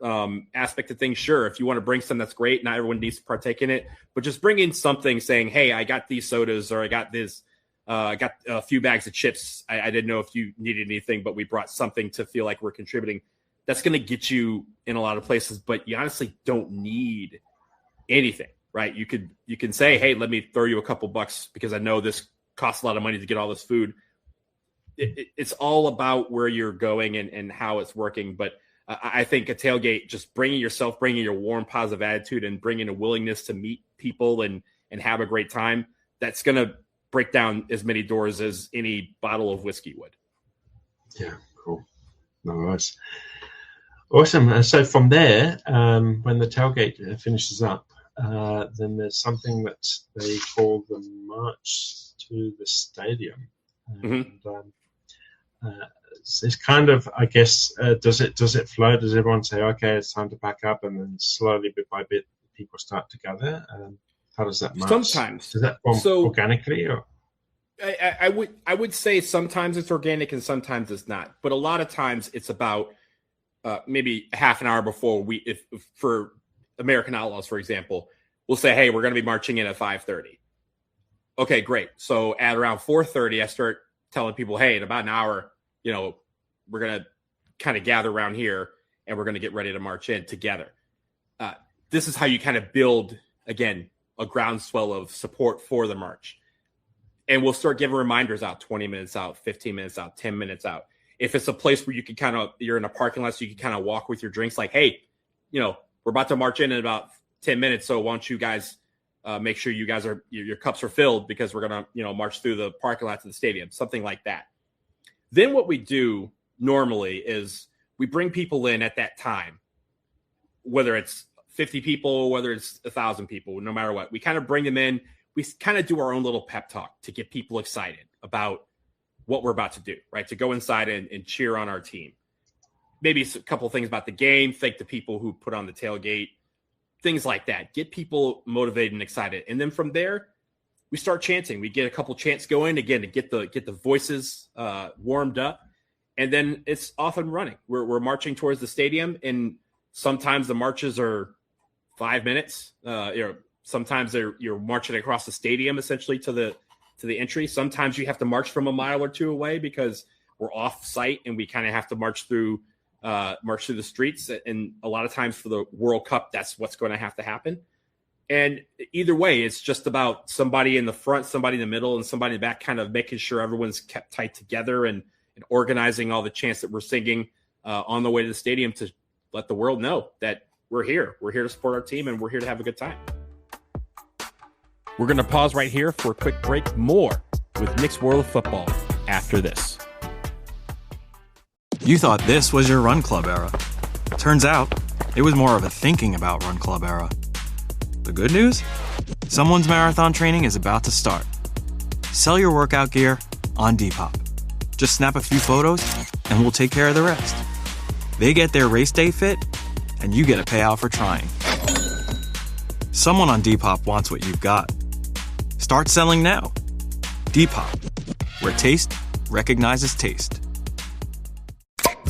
aspect of things, sure, if you want to bring some, that's great. Not everyone needs to partake in it. But just bring in something saying, hey, I got these sodas, or I got this, I got a few bags of chips. I didn't know if you needed anything, but we brought something to feel like we're contributing. That's going to get you in a lot of places, but you honestly don't need anything, right? You can say, hey, let me throw you a couple bucks because I know this costs a lot of money to get all this food. It's all about where you're going and how it's working. But I think a tailgate, just bringing your warm, positive attitude and bringing a willingness to meet people and have a great time, that's going to break down as many doors as any bottle of whiskey would. Yeah, cool. Nice. Awesome. So from there, when the tailgate finishes up, then there's something that they call the March to the Stadium. And, it's kind of, I guess, does it flow? Does everyone say, okay, it's time to pack up, and then slowly, bit by bit, people start to gather? How does that march? Sometimes. Does that form organically, or? I would say sometimes it's organic and sometimes it's not. But a lot of times it's about maybe half an hour before if for American Outlaws, for example, we'll say, hey, we're going to be marching in at 5:30. Okay, great. So at around 4:30, I start telling people, hey, in about an hour, we're going to kind of gather around here and we're going to get ready to march in together. This is how you kind of build, again, a groundswell of support for the march. And we'll start giving reminders out 20 minutes out, 15 minutes out, 10 minutes out. If it's a place where you can you're in a parking lot, so you can kind of walk with your drinks, like, hey, we're about to march in about 10 minutes. So why don't you guys make sure you guys your cups are filled, because we're going to, march through the parking lot to the stadium, something like that. Then what we do normally is we bring people in at that time, whether it's 50 people, whether it's 1,000 people, no matter what, we kind of bring them in. We kind of do our own little pep talk to get people excited about what we're about to do, right? To go inside and cheer on our team. Maybe a couple of things about the game, thank the people who put on the tailgate, things like that. Get people motivated and excited. And then from there, we start chanting. We get a couple chants going, again, to get the voices warmed up. And then it's off and running. We're marching towards the stadium. And Sometimes the marches are 5 minutes. Sometimes you're marching across the stadium essentially to the entry. Sometimes you have to march from a mile or two away because we're off site and we kind of have to march through the streets. And a lot of times for the World Cup, that's what's going to have to happen. And either way, it's just about somebody in the front, somebody in the middle, and somebody in the back, kind of making sure everyone's kept tight together and organizing all the chants that we're singing on the way to the stadium to let the world know that we're here. We're here to support our team, and we're here to have a good time. We're going to pause right here for a quick break. More with Nick's World of Football after this. You thought this was your Run Club era. Turns out, it was more of a thinking about Run Club era. The good news? Someone's marathon training is about to start. Sell your workout gear on Depop. Just snap a few photos, and we'll take care of the rest. They get their race day fit, and you get a payout for trying. Someone on Depop wants what you've got. Start selling now. Depop, where taste recognizes taste.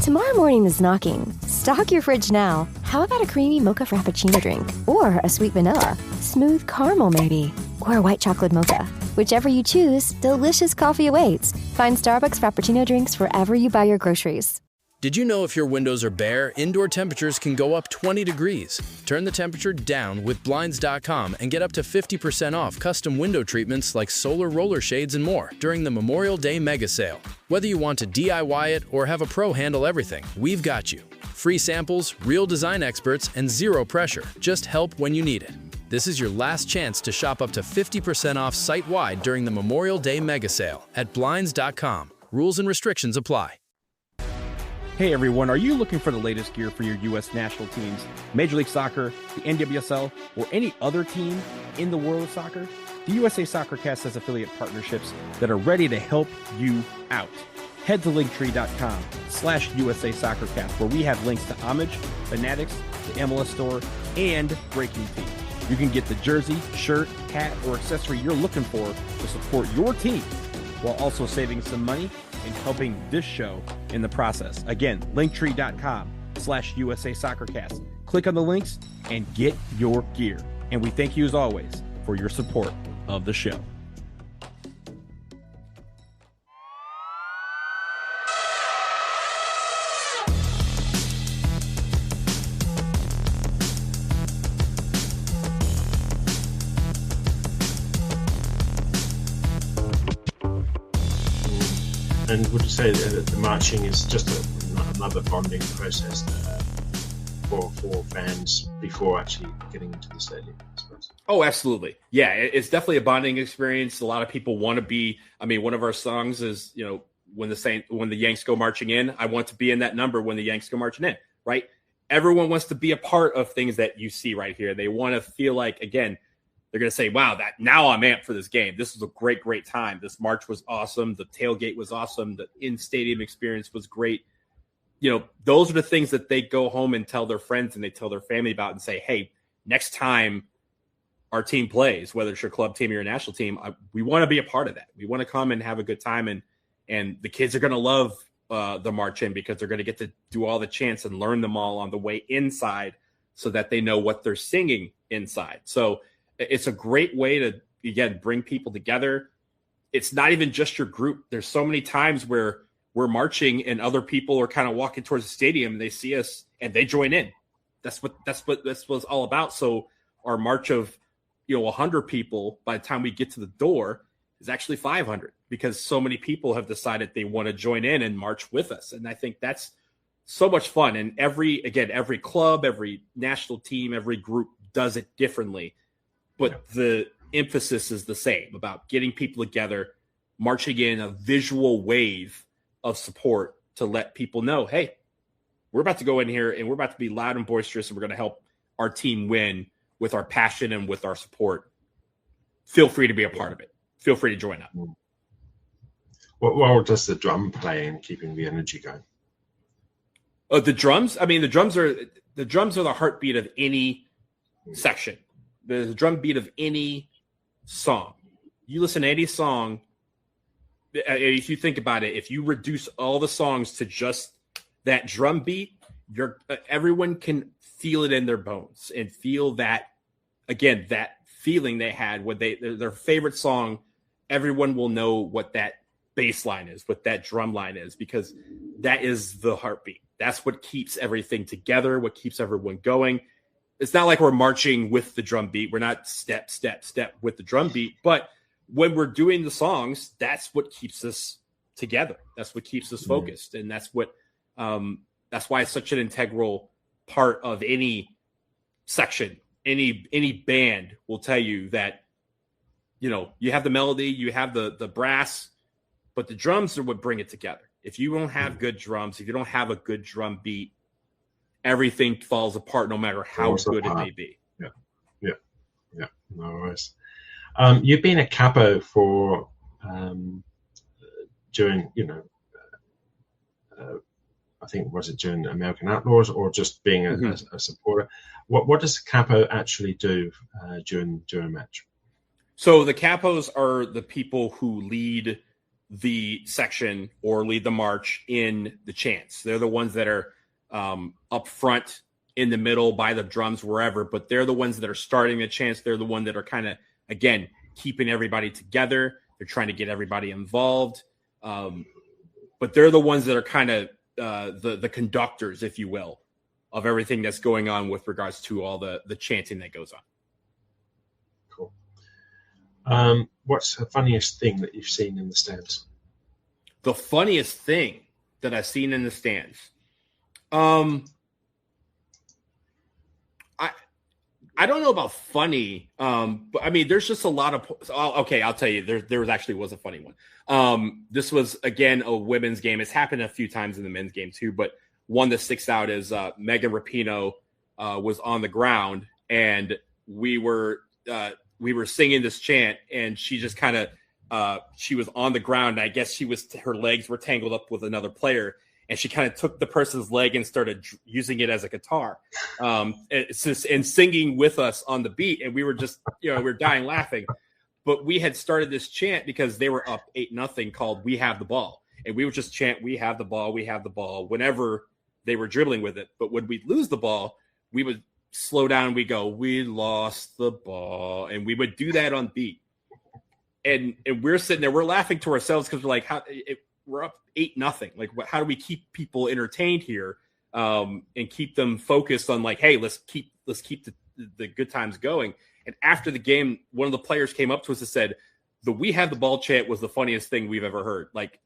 Tomorrow morning is knocking. Stock your fridge now. How about a creamy mocha frappuccino drink? Or a sweet vanilla? Smooth caramel, maybe? Or a white chocolate mocha? Whichever you choose, delicious coffee awaits. Find Starbucks Frappuccino drinks wherever you buy your groceries. Did you know if your windows are bare, indoor temperatures can go up 20 degrees? Turn the temperature down with Blinds.com and get up to 50% off custom window treatments like solar roller shades and more during the Memorial Day mega sale. Whether you want to DIY it or have a pro handle everything, we've got you. Free samples, real design experts, and zero pressure. Just help when you need it. This is your last chance to shop up to 50% off site-wide during the Memorial Day mega sale at Blinds.com. Rules and restrictions apply. Hey everyone, are you looking for the latest gear for your U.S. national teams, Major League Soccer, the NWSL, or any other team in the world of soccer? The USA SoccerCast has affiliate partnerships that are ready to help you out. Head to linktree.com/USA SoccerCast, where we have links to Homage, Fanatics, the MLS store, and Breaking Team. You can get the jersey, shirt, hat, or accessory you're looking for to support your team, while also saving some money and helping this show in the process. Again, linktree.com/USA SoccerCast. Click on the links and get your gear. And we thank you as always for your support of the show. And would you say that the marching is just another bonding process for fans before actually getting into the stadium, I suppose? Oh, absolutely. Yeah, it's definitely a bonding experience. A lot of people want to be. I mean, one of our songs is, when the Yanks go marching in, I want to be in that number when the Yanks go marching in, right? Everyone wants to be a part of things that you see right here. They want to feel like, again, they're going to say, wow, that now I'm amped for this game. This was a great, great time. This march was awesome. The tailgate was awesome. The in-stadium experience was great. Those are the things that they go home and tell their friends and they tell their family about and say, hey, next time our team plays, whether it's your club team or your national team, we want to be a part of that. We want to come and have a good time. And the kids are going to love the march in because they're going to get to do all the chants and learn them all on the way inside so that they know what they're singing inside. So it's a great way to, again, bring people together. It's not even just your group. There's so many times where we're marching and other people are kind of walking towards the stadium and they see us and they join in. That's what it's all about. So our march of 100 people by the time we get to the door is actually 500 because so many people have decided they want to join in and march with us. And I think that's so much fun. And every club, every national team, every group does it differently. But the emphasis is the same about getting people together, marching in a visual wave of support to let people know, hey, we're about to go in here and we're about to be loud and boisterous and we're going to help our team win with our passion and with our support. Feel free to be a part of it. Feel free to join up. What role does the drum play in keeping the energy going? The drums? I mean, the drums are the heartbeat of any section. The drum beat of any song. You listen to any song, if you think about it, if you reduce all the songs to just that drum beat, everyone can feel it in their bones and feel that, again, that feeling they had when their favorite song. Everyone will know what that bass line is, what that drum line is, because that is the heartbeat. That's what keeps everything together, what keeps everyone going. It's not like we're marching with the drum beat. We're not step, step, step with the drum beat. But when we're doing the songs, that's what keeps us together. That's what keeps us focused. And that's what that's why it's such an integral part of any section. Any band will tell you that, you know, you have the melody, you have the brass, but the drums are what bring it together. If you don't have good drums, if you don't have a good drum beat, everything falls apart no matter how good it may be. Yeah. No worries. You've been a capo for during, I think, was it during American Outlaws or just being a supporter? What does the capo actually do during a match? So the capos are the people who lead the section or lead the march in the chants. They're the ones that are up front, in the middle, by the drums, wherever, but they're the ones that are starting the chants. They're the one that are kind of, again, keeping everybody together. They're trying to get everybody involved. But they're the ones that are kind of the conductors, if you will, of everything that's going on with regards to all the chanting that goes on. Cool. What's the funniest thing that you've seen in the stands? The funniest thing that I've seen in the stands. I don't know about funny, but I mean, there's just a lot of. Okay, I'll tell you. There actually was a funny one. This was again a women's game. It's happened a few times in the men's game too, but one that sticks out is Megan Rapinoe was on the ground, and we were singing this chant, and she just kind of she was on the ground. And I guess her legs were tangled up with another player. And she kind of took the person's leg and started using it as a guitar, and singing with us on the beat. And we were just, we were dying laughing. But we had started this chant because they were up 8-0 called "We Have the Ball," and we would just chant "We have the ball, we have the ball" whenever they were dribbling with it. But when we'd lose the ball, we would slow down and we go, "We lost the ball," and we would do that on beat. And we're sitting there, we're laughing to ourselves because we're like, we're up 8-0. Like, how do we keep people entertained here, and keep them focused on like, hey, let's keep the good times going. And after the game, one of the players came up to us and said, "The 'We Have the Ball' chant was the funniest thing we've ever heard." Like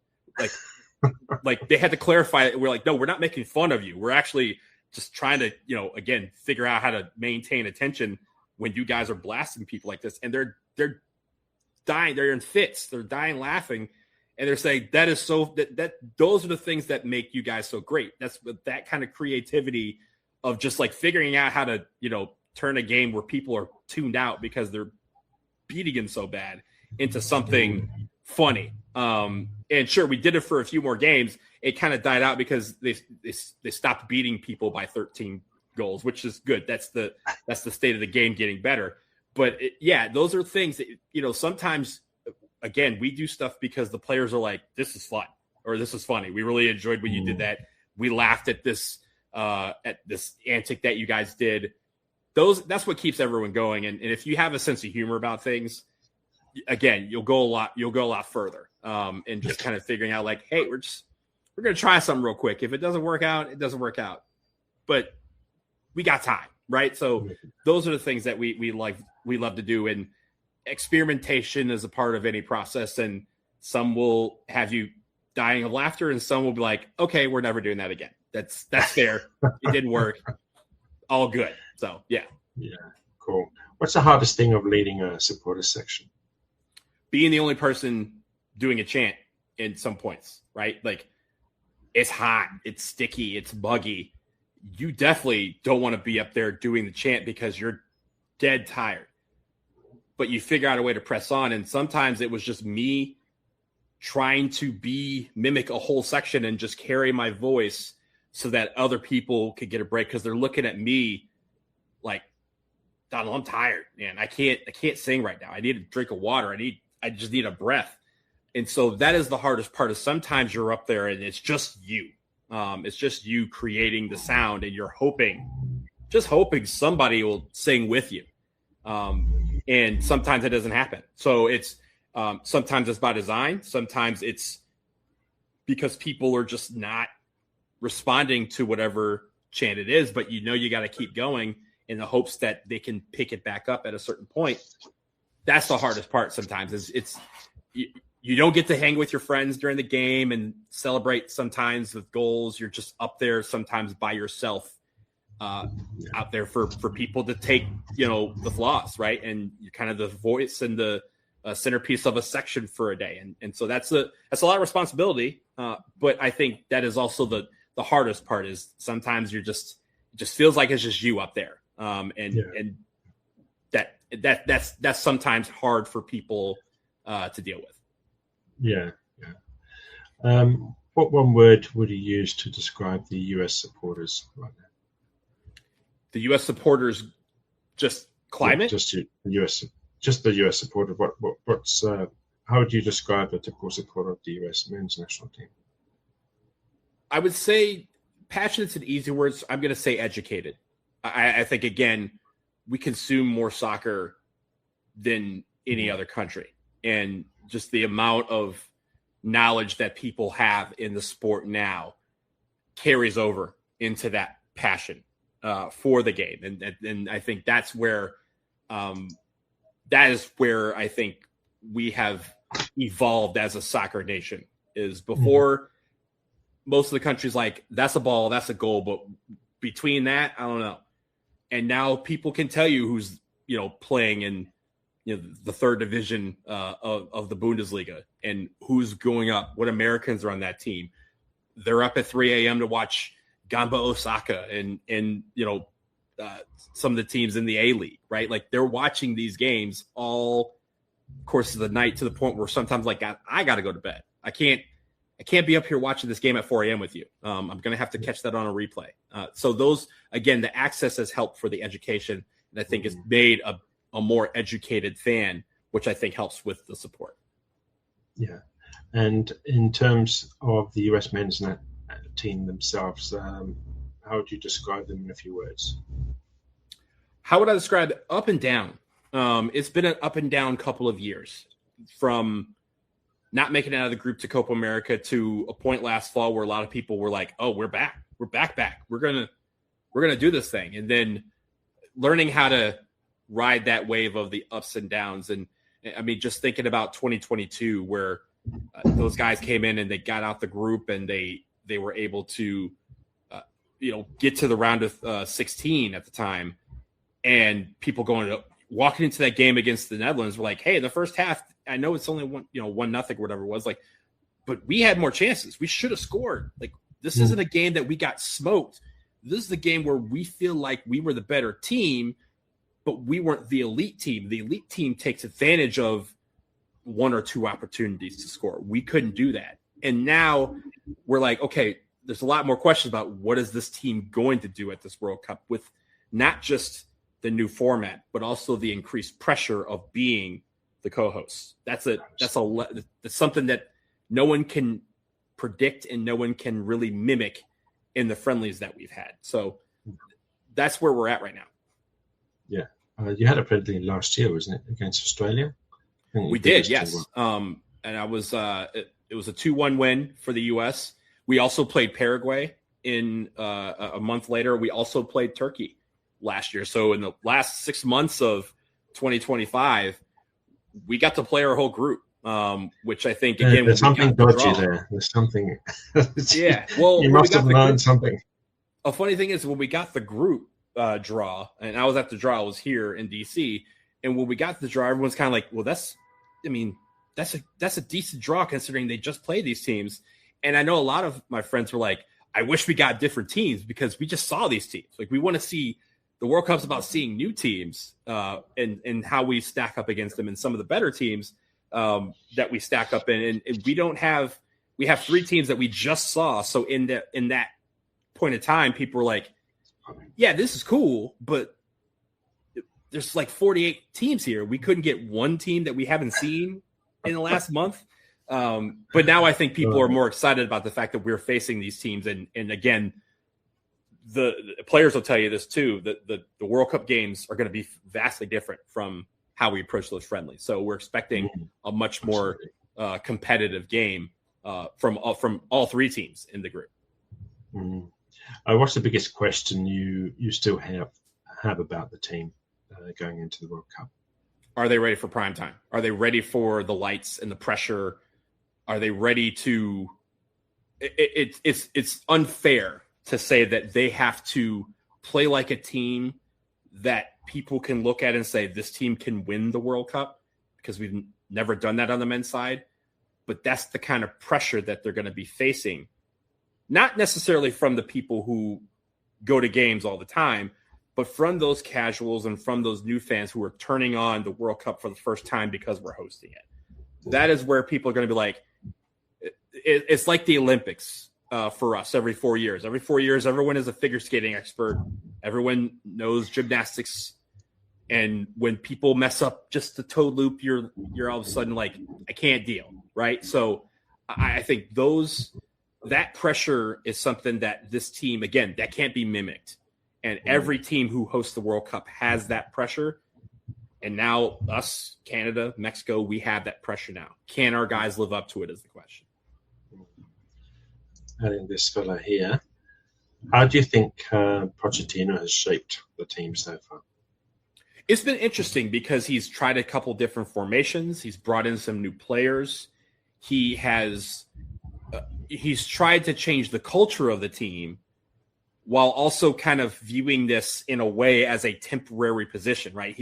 they had to clarify it. We're like, no, we're not making fun of you. We're actually just trying to, again, figure out how to maintain attention when you guys are blasting people like this. And they're dying. They're in fits. They're dying laughing. And they're saying that is so that those are the things that make you guys so great. That's that kind of creativity of just like figuring out how to, turn a game where people are tuned out because they're beating them so bad into something funny. And sure, we did it for a few more games. It kind of died out because they stopped beating people by 13 goals, which is good. That's the state of the game getting better. But those are things that, sometimes. Again, we do stuff because the players are like, this is fun or this is funny. We really enjoyed when you did that. We laughed at this antic that you guys did. That's what keeps everyone going. And if you have a sense of humor about things, again, you'll go a lot further. And just kind of figuring out like, hey, we're going to try something real quick. If it doesn't work out, it doesn't work out. But we got time, right? So those are the things that we love to do. And experimentation is a part of any process, and some will have you dying of laughter, and some will be like, okay, we're never doing that again. That's fair. It didn't work. All good. So yeah, cool. What's the hardest thing of leading a supporter section? Being the only person doing a chant in some points, right? Like, it's hot, it's sticky, it's buggy. You definitely don't want to be up there doing the chant because you're dead tired. But you figure out a way to press on. And sometimes it was just me trying to mimic a whole section and just carry my voice so that other people could get a break. Cause they're looking at me like, Donald, I'm tired, man. I can't sing right now. I need a drink of water. I just need a breath. And so that is the hardest part is sometimes you're up there and it's just you. It's just you creating the sound and you're hoping just hoping somebody will sing with you. And sometimes it doesn't happen. So it's sometimes it's by design. Sometimes it's because people are just not responding to whatever chant it is, but you got to keep going in the hopes that they can pick it back up at a certain point. That's the hardest part sometimes is you don't get to hang with your friends during the game and celebrate sometimes with goals. You're just up there sometimes by yourself out there for people to take, the flaws, right? And you're kind of the voice and the centerpiece of a section for a day. And so that's a lot of responsibility. But I think that is also the hardest part is sometimes it just feels like it's just you up there. And that's sometimes hard for people to deal with. Yeah. What one word would you use to describe the US supporters right now? The U.S. supporters, just climate? Just the U.S. supporter. What's how would you describe a typical supporter of the U.S. men's national team? I would say passionate's an easy word. So I'm going to say educated. I think, again, we consume more soccer than any other country. And just the amount of knowledge that people have in the sport now carries over into that passion for the game. And I think that's where that is where I think we have evolved as a soccer nation. Is before most of the countries like, that's a ball, that's a goal. But between that, I don't know. And now people can tell you who's, playing in, the third division of the Bundesliga and who's going up, what Americans are on that team. They're up at 3 a.m. to watch Gamba Osaka and some of the teams in the A-League, right? Like they're watching these games all course of the night to the point where sometimes like I got to go to bed. I can't be up here watching this game at 4 a.m. with you. I'm going to have to catch that on a replay. So those, again, the access has helped for the education. And I think it's made a more educated fan, which I think helps with the support. Yeah. And in terms of the US men's team themselves, how would you describe them in a few words? How would I describe it? Up and down. It's been an up and down couple of years, from not making it out of the group to Copa America to a point last fall where a lot of people were like, oh, we're back. We're back. We're going to do this thing. And then learning how to ride that wave of the ups and downs. And I mean, just thinking about 2022, where those guys came in and they got out the group and they were able to, get to the round of 16 at the time. And people walking into that game against the Netherlands were like, hey, in the first half, I know it's only 1-0 or whatever it was, like, but we had more chances. We should have scored. Like, this isn't a game that we got smoked. This is the game where we feel like we were the better team, but we weren't the elite team. The elite team takes advantage of one or two opportunities to score. We couldn't do that. And now we're like, okay, there's a lot more questions about what is this team going to do at this World Cup with not just the new format, but also the increased pressure of being the co-hosts. That's something that no one can predict and no one can really mimic in the friendlies that we've had. So that's where we're at right now. Yeah. You had a friendly last year, wasn't it, against Australia? We did, yes. And I was it was a 2-1 win for the U.S. We also played Paraguay in a month later. We also played Turkey last year. So in the last 6 months of 2025, we got to play our whole group, which I think, again, there's something dodgy there. There's something. Yeah. Well, you must have learned something. A funny thing is, when we got the group draw, and I was at the draw, I was here in DC, and when we got the draw, everyone's kind of like, well, that's a decent draw considering they just played these teams. And I know a lot of my friends were like, I wish we got different teams because we just saw these teams. Like, we want to see the World Cup's about seeing new teams and how we stack up against them and some of the better teams that we stack up in. And we have 3 teams that we just saw. So in that point of time, people were like, yeah, this is cool, but there's like 48 teams here. We couldn't get one team that we haven't seen in the last month. But now I think people are more excited about the fact that we're facing these teams. And again, the players will tell you this too, that the World Cup games are going to be vastly different from how we approach those friendlies. So we're expecting a much more competitive game from all three teams in the group. What's the biggest question you still have about the team going into the World Cup? Are they ready for prime time? Are they ready for the lights and the pressure? Are they ready to? It's unfair to say that they have to play like a team that people can look at and say this team can win the World Cup, because we've never done that on the men's side. But that's the kind of pressure that they're going to be facing, not necessarily from the people who go to games all the time, but from those casuals and from those new fans who are turning on the World Cup for the first time because we're hosting it. That is where people are going to be like, it's like the Olympics for us every 4 years. Every 4 years, everyone is a figure skating expert. Everyone knows gymnastics. And when people mess up just the toe loop, you're all of a sudden like, I can't deal, right? So I think that pressure is something that this team, again, that can't be mimicked. And every team who hosts the World Cup has that pressure. And now us, Canada, Mexico, we have that pressure now. Can our guys live up to it is the question. Adding this fella here, how do you think Pochettino has shaped the team so far? It's been interesting because he's tried a couple different formations. He's brought in some new players. He's tried to change the culture of the team while also kind of viewing this in a way as a temporary position, right?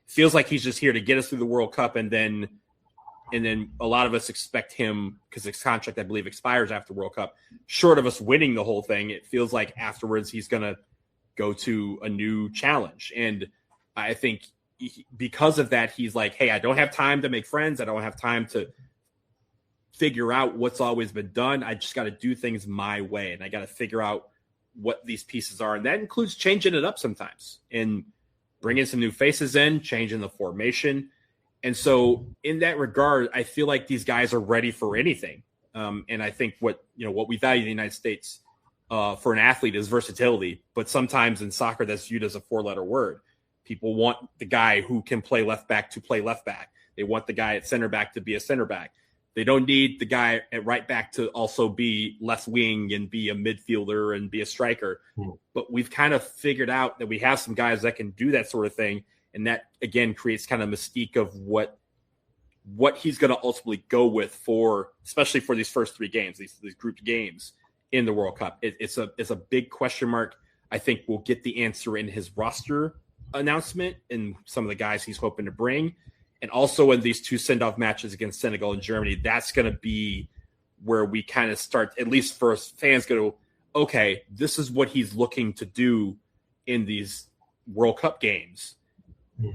Feels like he's just here to get us through the World Cup, and then a lot of us expect him, because his contract, I believe, expires after World Cup. Short of us winning the whole thing, it feels like afterwards he's going to go to a new challenge. And I think because of that, he's like, hey, I don't have time to make friends. I don't have time to figure out what's always been done. I just got to do things my way, and I got to figure out what these pieces are. And that includes changing it up sometimes and bringing some new faces in, changing the formation. And so in that regard, I feel like these guys are ready for anything. And I think what we value in the United States for an athlete is versatility. But sometimes in soccer, that's viewed as a 4-letter word. People want the guy who can play left back to play left back. They want the guy at center back to be a center back. They don't need the guy at right back to also be left wing and be a midfielder and be a striker. But we've kind of figured out that we have some guys that can do that sort of thing. And that, again, creates kind of mystique of what he's going to ultimately go with especially for these first 3 games, these grouped games in the World Cup. It's a big question mark. I think we'll get the answer in his roster announcement and some of the guys he's hoping to bring. And also in these 2 send-off matches against Senegal and Germany, that's going to be where we kind of start, at least for us fans, go, okay, this is what he's looking to do in these World Cup games.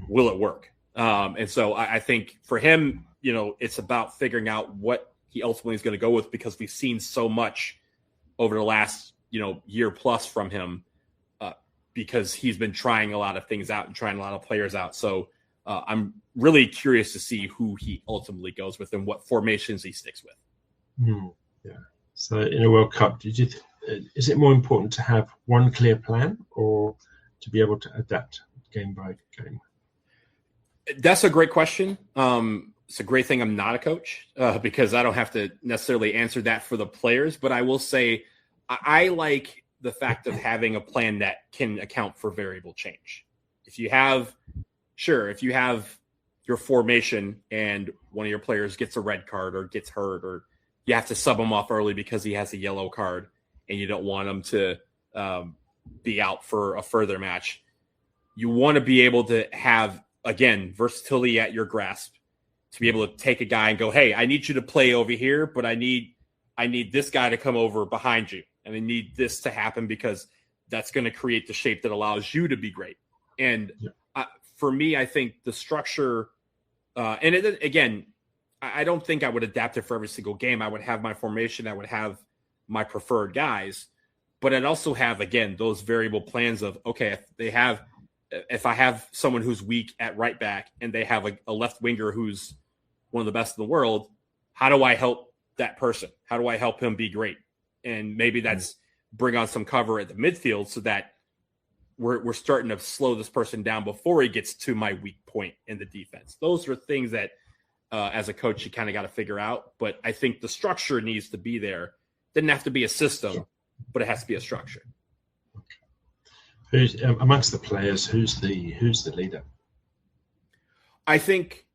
Will it work? And so I think for him, it's about figuring out what he ultimately is going to go with, because we've seen so much over the last, year plus from him, because he's been trying a lot of things out and trying a lot of players out. So I'm really curious to see who he ultimately goes with and what formations he sticks with. Yeah. So in a World Cup, is it more important to have one clear plan or to be able to adapt game by game? That's a great question. It's a great thing I'm not a coach because I don't have to necessarily answer that for the players. But I will say I like the fact of having a plan that can account for variable change. If you have your formation and one of your players gets a red card or gets hurt, or you have to sub him off early because he has a yellow card and you don't want him to be out for a further match, you want to be able to have, again, versatility at your grasp to be able to take a guy and go, hey, I need you to play over here, but I need this guy to come over behind you. And I need this to happen because that's going to create the shape that allows you to be great. And for me, I think the structure, again, I don't think I would adapt it for every single game. I would have my formation. I would have my preferred guys. But I'd also have, again, those variable plans of, okay, if I have someone who's weak at right back and they have a left winger who's one of the best in the world, how do I help that person? How do I help him be great? And maybe that's bring on some cover at the midfield so that we're starting to slow this person down before he gets to my weak point in the defense. Those are things that as a coach, you kind of got to figure out. But I think the structure needs to be there. Doesn't have to be a system, but it has to be a structure. Who's amongst the players? Who's the leader? I think,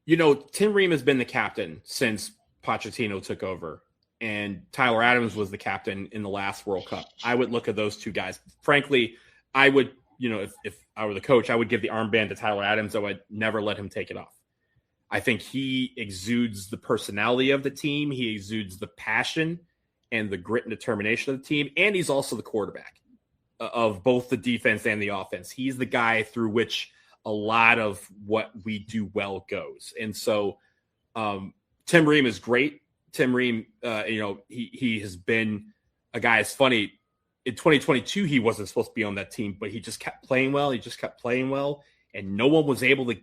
Tim Ream has been the captain since Pochettino took over, and Tyler Adams was the captain in the last World Cup. I would look at those two guys. Frankly, I would, if I were the coach, I would give the armband to Tyler Adams. I would never let him take it off. I think he exudes the personality of the team. He exudes the passion and the grit and determination of the team. And he's also the quarterback of both the defense and the offense. He's the guy through which a lot of what we do well goes. And so Tim Ream is great. Tim Ream, he has been a guy. It's funny. In 2022, he wasn't supposed to be on that team, but he just kept playing well. And no one was able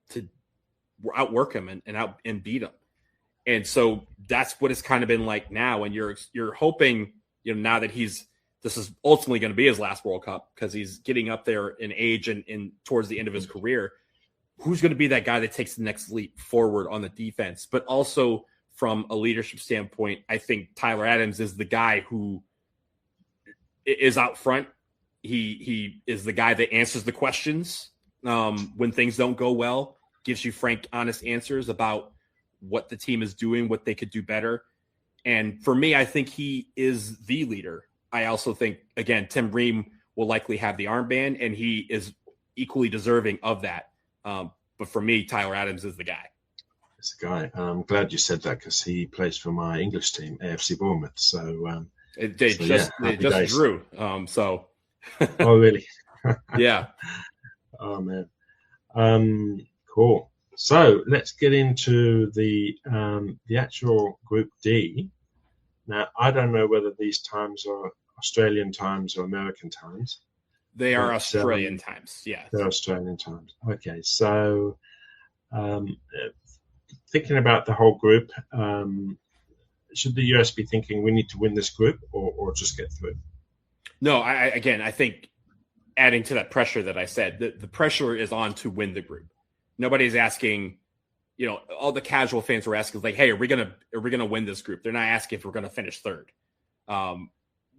to outwork him and beat him. And so that's what it's kind of been like now. And you're hoping, now that this is ultimately going to be his last World Cup because he's getting up there in age and towards the end of his career, who's going to be that guy that takes the next leap forward on the defense? But also from a leadership standpoint, I think Tyler Adams is the guy who is out front. He is the guy that answers the questions when things don't go well, gives you frank, honest answers about what the team is doing, what they could do better. And for me, I think he is the leader. I also think, again, Tim Ream will likely have the armband, and he is equally deserving of that. But for me, Tyler Adams is the guy. It's the guy. I'm glad you said that because he plays for my English team, AFC Bournemouth. So they just drew. Oh, really? Yeah. Oh, man. Cool. So let's get into the actual Group D. Now, I don't know whether these times are Australian times or American times. They are Australian times, yeah. They're Australian times. Okay, so thinking about the whole group, should the US be thinking we need to win this group or just get through? No, I think adding to that pressure that I said, the pressure is on to win the group. Nobody's asking, all the casual fans are asking, like, hey, are we gonna win this group? They're not asking if we're gonna finish third.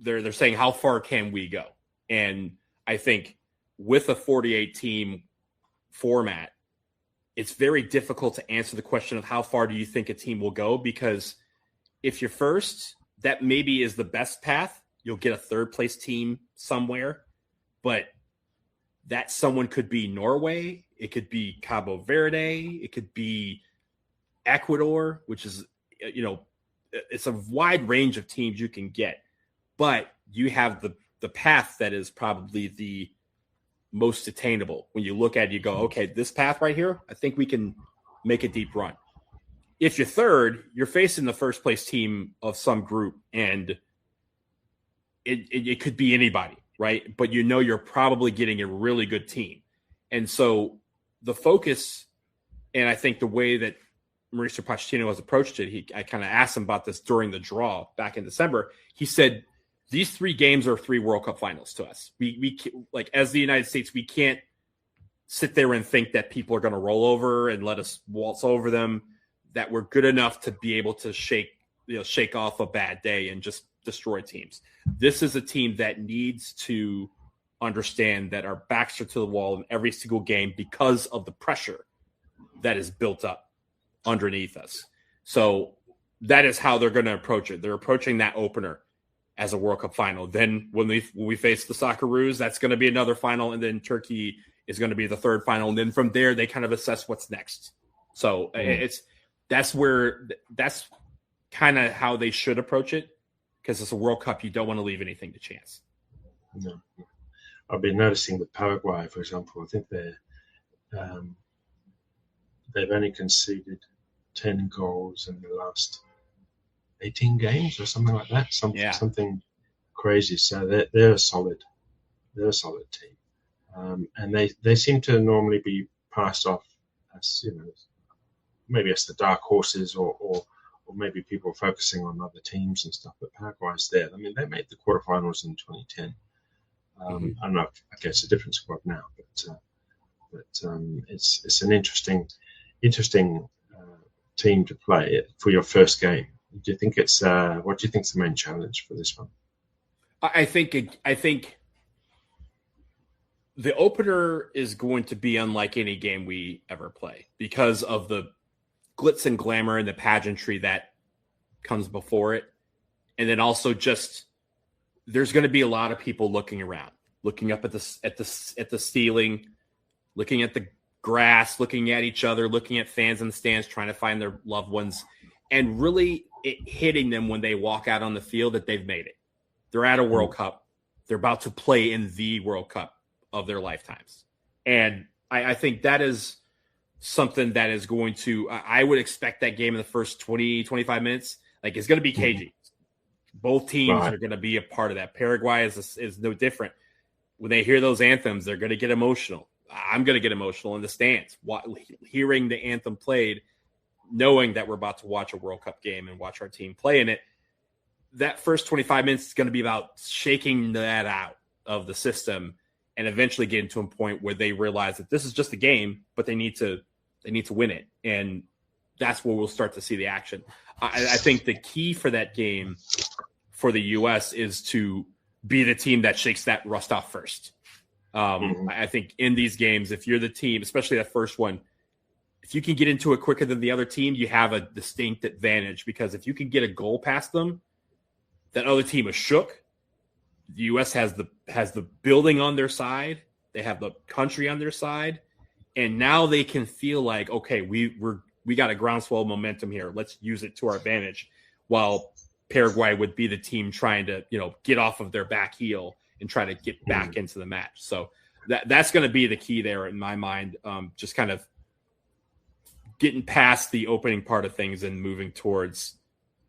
They're saying how far can we go? And I think with a 48 team format, it's very difficult to answer the question of how far do you think a team will go, because if you're first, that maybe is the best path. You'll get a third place team somewhere, but that someone could be Norway. It could be Cabo Verde. It could be Ecuador, which is, it's a wide range of teams you can get, but you have the path that is probably the most attainable. When you look at it, you go, okay, this path right here, I think we can make a deep run. If you're third, you're facing the first place team of some group, and it could be anybody, right? But you're probably getting a really good team. And so the focus, and I think the way that Mauricio Pochettino has approached it, I kind of asked him about this during the draw back in December. He said, these 3 games are 3 World Cup finals to us. We like, as the United States, we can't sit there and think that people are going to roll over and let us waltz over them, that we're good enough to be able to shake off a bad day and just destroy teams. This is a team that needs to understand that our backs are to the wall in every single game because of the pressure that is built up underneath us. So that is how they're going to approach it. They're approaching that opener as a World Cup final. Then when we face the Socceroos, that's going to be another final. And then Turkey is going to be the third final. And then from there, they kind of assess what's next. So that's kind of how they should approach it, because it's a World Cup. You don't want to leave anything to chance. No. I've been noticing with Paraguay, for example, I think they've only conceded 10 goals in the last 18 games or something like that. Something crazy. So they're a solid team, and they seem to normally be passed off as maybe as the dark horses or maybe people are focusing on other teams and stuff, but Paraguay's there. I mean, they made the quarterfinals in 2010. I don't know. I guess it's a different squad now, but it's an interesting team to play for your first game. Do you think it's what do you think is the main challenge for this one? I think the opener is going to be unlike any game we ever play because of the glitz and glamour and the pageantry that comes before it. And then also just there's going to be a lot of people looking around, looking up at the ceiling, looking at the grass, looking at each other, looking at fans in the stands, trying to find their loved ones, and really it hitting them when they walk out on the field that they've made it. They're at a World Cup. They're about to play in the World Cup of their lifetimes. And I think that is something that is going to, I would expect that game in the first 20, 25 minutes, like it's going to be cagey. Both teams are going to be a part of that. Paraguay is no different. When they hear those anthems, they're going to get emotional. I'm going to get emotional in the stands, hearing the anthem played, knowing that we're about to watch a World Cup game and watch our team play in it. That first 25 minutes is going to be about shaking that out of the system and eventually getting to a point where they realize that this is just a game, but they need to win it. And that's where we'll start to see the action. I think the key for that game for the U.S. is to be the team that shakes that rust off first. I think in these games, if you're the team, especially that first one, if you can get into it quicker than the other team, you have a distinct advantage, because if you can get a goal past them, that other team is shook. The U.S. has the building on their side. They have the country on their side. And now they can feel like, okay, we got a groundswell momentum here. Let's use it to our advantage. While Paraguay would be the team trying to, get off of their back heel and try to get back into the match. So that's going to be the key there in my mind. Just kind of getting past the opening part of things and moving towards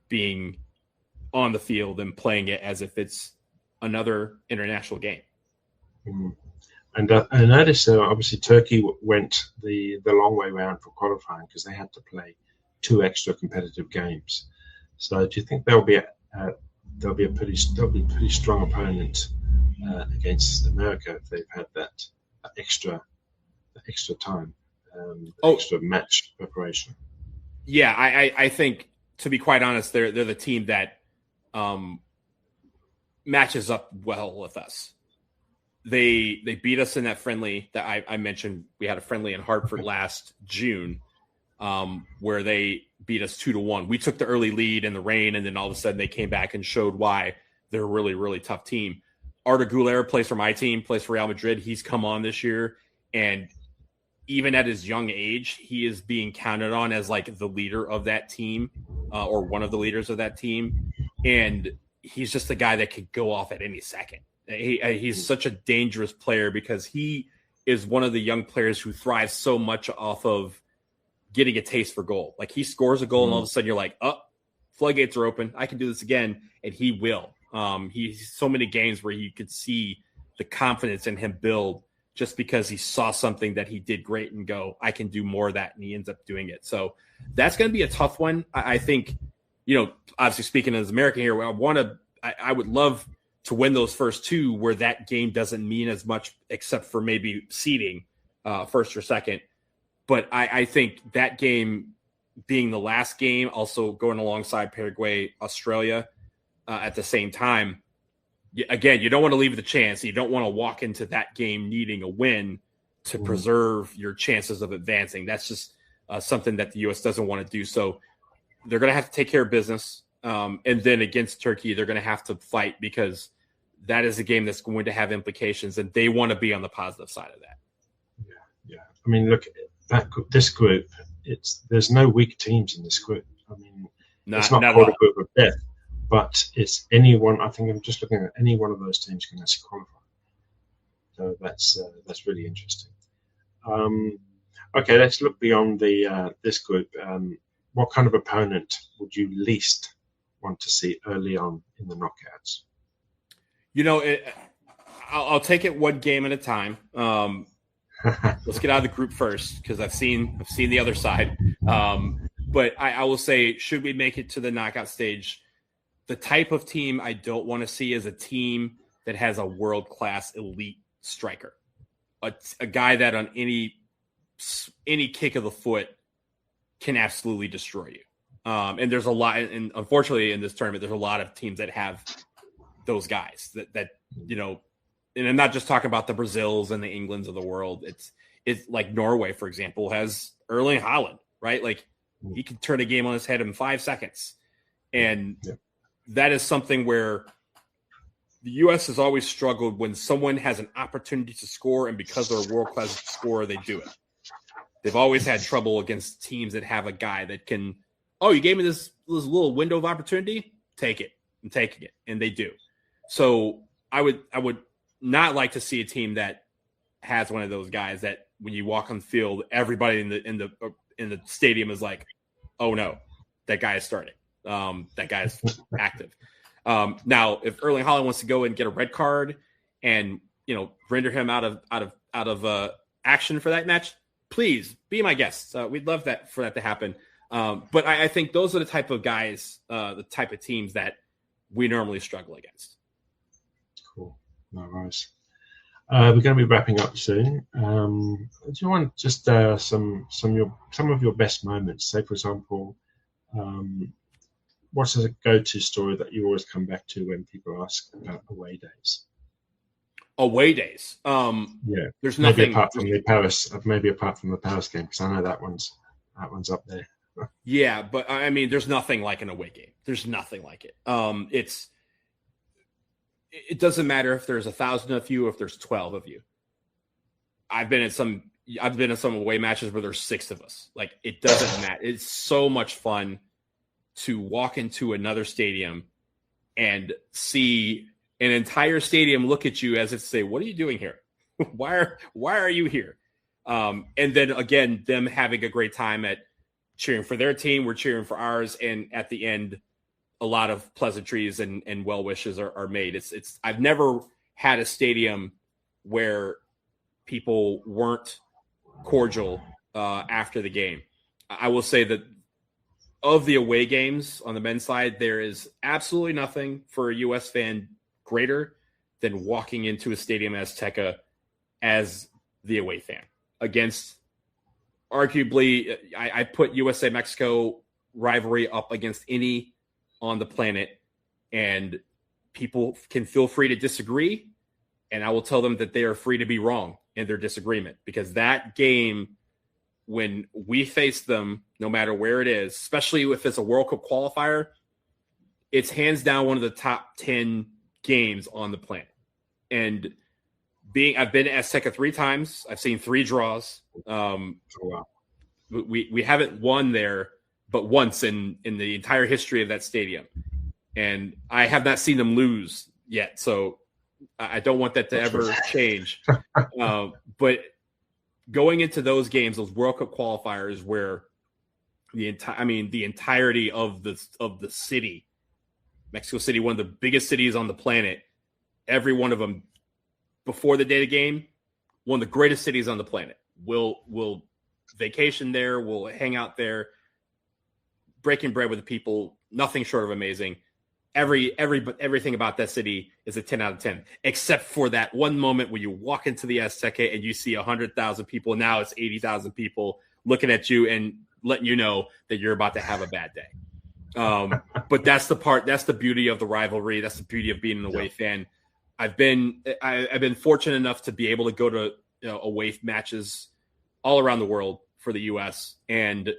being on the field and playing it as if it's another international game. And I noticed obviously Turkey went the long way around for qualifying because they had to play 2 extra competitive games. So do you think there'll be a pretty strong opponent against America if they've had that extra time, extra match preparation? Yeah, I think, to be quite honest, they're the team that matches up well with us. They beat us in that friendly that I mentioned. We had a friendly in Hartford last June where they beat us 2-1. We took the early lead in the rain, and then all of a sudden they came back and showed why they're a really, really tough team. Arda Güler plays for my team, plays for Real Madrid. He's come on this year, and even at his young age, he is being counted on as like the leader of that team or one of the leaders of that team. And he's just a guy that could go off at any second. He's such a dangerous player because he is one of the young players who thrives so much off of getting a taste for goal. Like he scores a goal and all of a sudden you're like, floodgates are open. I can do this again. And he will. He's so many games where you could see the confidence in him build just because he saw something that he did great and go, I can do more of that. And he ends up doing it. So that's going to be a tough one. I think, obviously speaking as American here, I would love to win those first 2 where that game doesn't mean as much except for maybe seeding first or second. But I think that game being the last game, also going alongside Paraguay, Australia at the same time, again, you don't want to leave the chance. You don't want to walk into that game needing a win to preserve your chances of advancing. That's just something that the U.S. doesn't want to do. So they're going to have to take care of business. And then against Turkey, they're going to have to fight because that is a game that's going to have implications, and they want to be on the positive side of that. Yeah. I mean, look, this group, there's no weak teams in this group. I mean, it's not called a group of death, but it's anyone. I think I'm just looking at any one of those teams can actually qualify. So that's really interesting. Okay, let's look beyond this group. What kind of opponent would you least want to see early on in the knockouts? I'll take it one game at a time. Let's get out of the group first because I've seen the other side. But I will say, should we make it to the knockout stage, the type of team I don't want to see is a team that has a world-class elite striker, a guy that on any kick of the foot can absolutely destroy you. And there's a lot, and unfortunately in this tournament, there's a lot of teams that have those guys that and I'm not just talking about the Brazils and the Englands of the world. It's like Norway, for example, has Erling Haaland, right? Like he can turn a game on his head in 5 seconds. And that is something where the U.S. has always struggled when someone has an opportunity to score, and because they're a world-class scorer, they do it. They've always had trouble against teams that have a guy that can, oh, you gave me this little window of opportunity? Take it. I'm taking it. And they do. So I would not like to see a team that has one of those guys that when you walk on the field, everybody in the stadium is like, oh no, that guy is starting. That guy is active. Now, if Erling Haaland wants to go and get a red card and render him out of action for that match, please be my guest. We'd love for that to happen. But I think those are the type of guys, the type of teams that we normally struggle against. Cool. No worries. We're going to be wrapping up soon. Do you want just some of your best moments? Say, for example, what's a go-to story that you always come back to when people ask about away days? Away days. There's nothing apart from the Paris game, because I know that one's up there. Yeah, but I mean, there's nothing like an away game. There's nothing like it. It doesn't matter if there's 1,000 of you, or if there's 12 of you. I've been in some away matches where there's 6 of us. Like, it doesn't matter. It's so much fun to walk into another stadium and see an entire stadium look at you as if to say, "What are you doing here? Why are you here?" And then again, them having a great time at cheering for their team, we're cheering for ours, and at the end, a lot of pleasantries and well wishes are made. It's I've never had a stadium where people weren't cordial after the game. I will say that of the away games on the men's side, there is absolutely nothing for a U.S. fan greater than walking into a stadium Azteca as the away fan against arguably, I put USA-Mexico rivalry up against any on the planet, and people can feel free to disagree, and I will tell them that they are free to be wrong in their disagreement, because that game, when we face them, no matter where it is, especially if it's a World Cup qualifier, it's hands down one of the top 10 games on the planet. And I've been to Azteca 3 times. I've seen 3 draws. We haven't won there but once in the entire history of that stadium. And I have not seen them lose yet. So I don't want that to ever change. But going into those games, those World Cup qualifiers, where the entirety of the city, Mexico City, one of the biggest cities on the planet, every one of them before the day of the game, one of the greatest cities on the planet, will vacation there, will hang out there, breaking bread with the people, nothing short of amazing. Everything about that city is a 10 out of 10, except for that one moment when you walk into the Azteca and you see 100,000 people. Now it's 80,000 people looking at you and letting you know that you're about to have a bad day. But that's the beauty of the rivalry. That's the beauty of being an away fan. I've been fortunate enough to be able to go to away matches all around the world for the U.S., and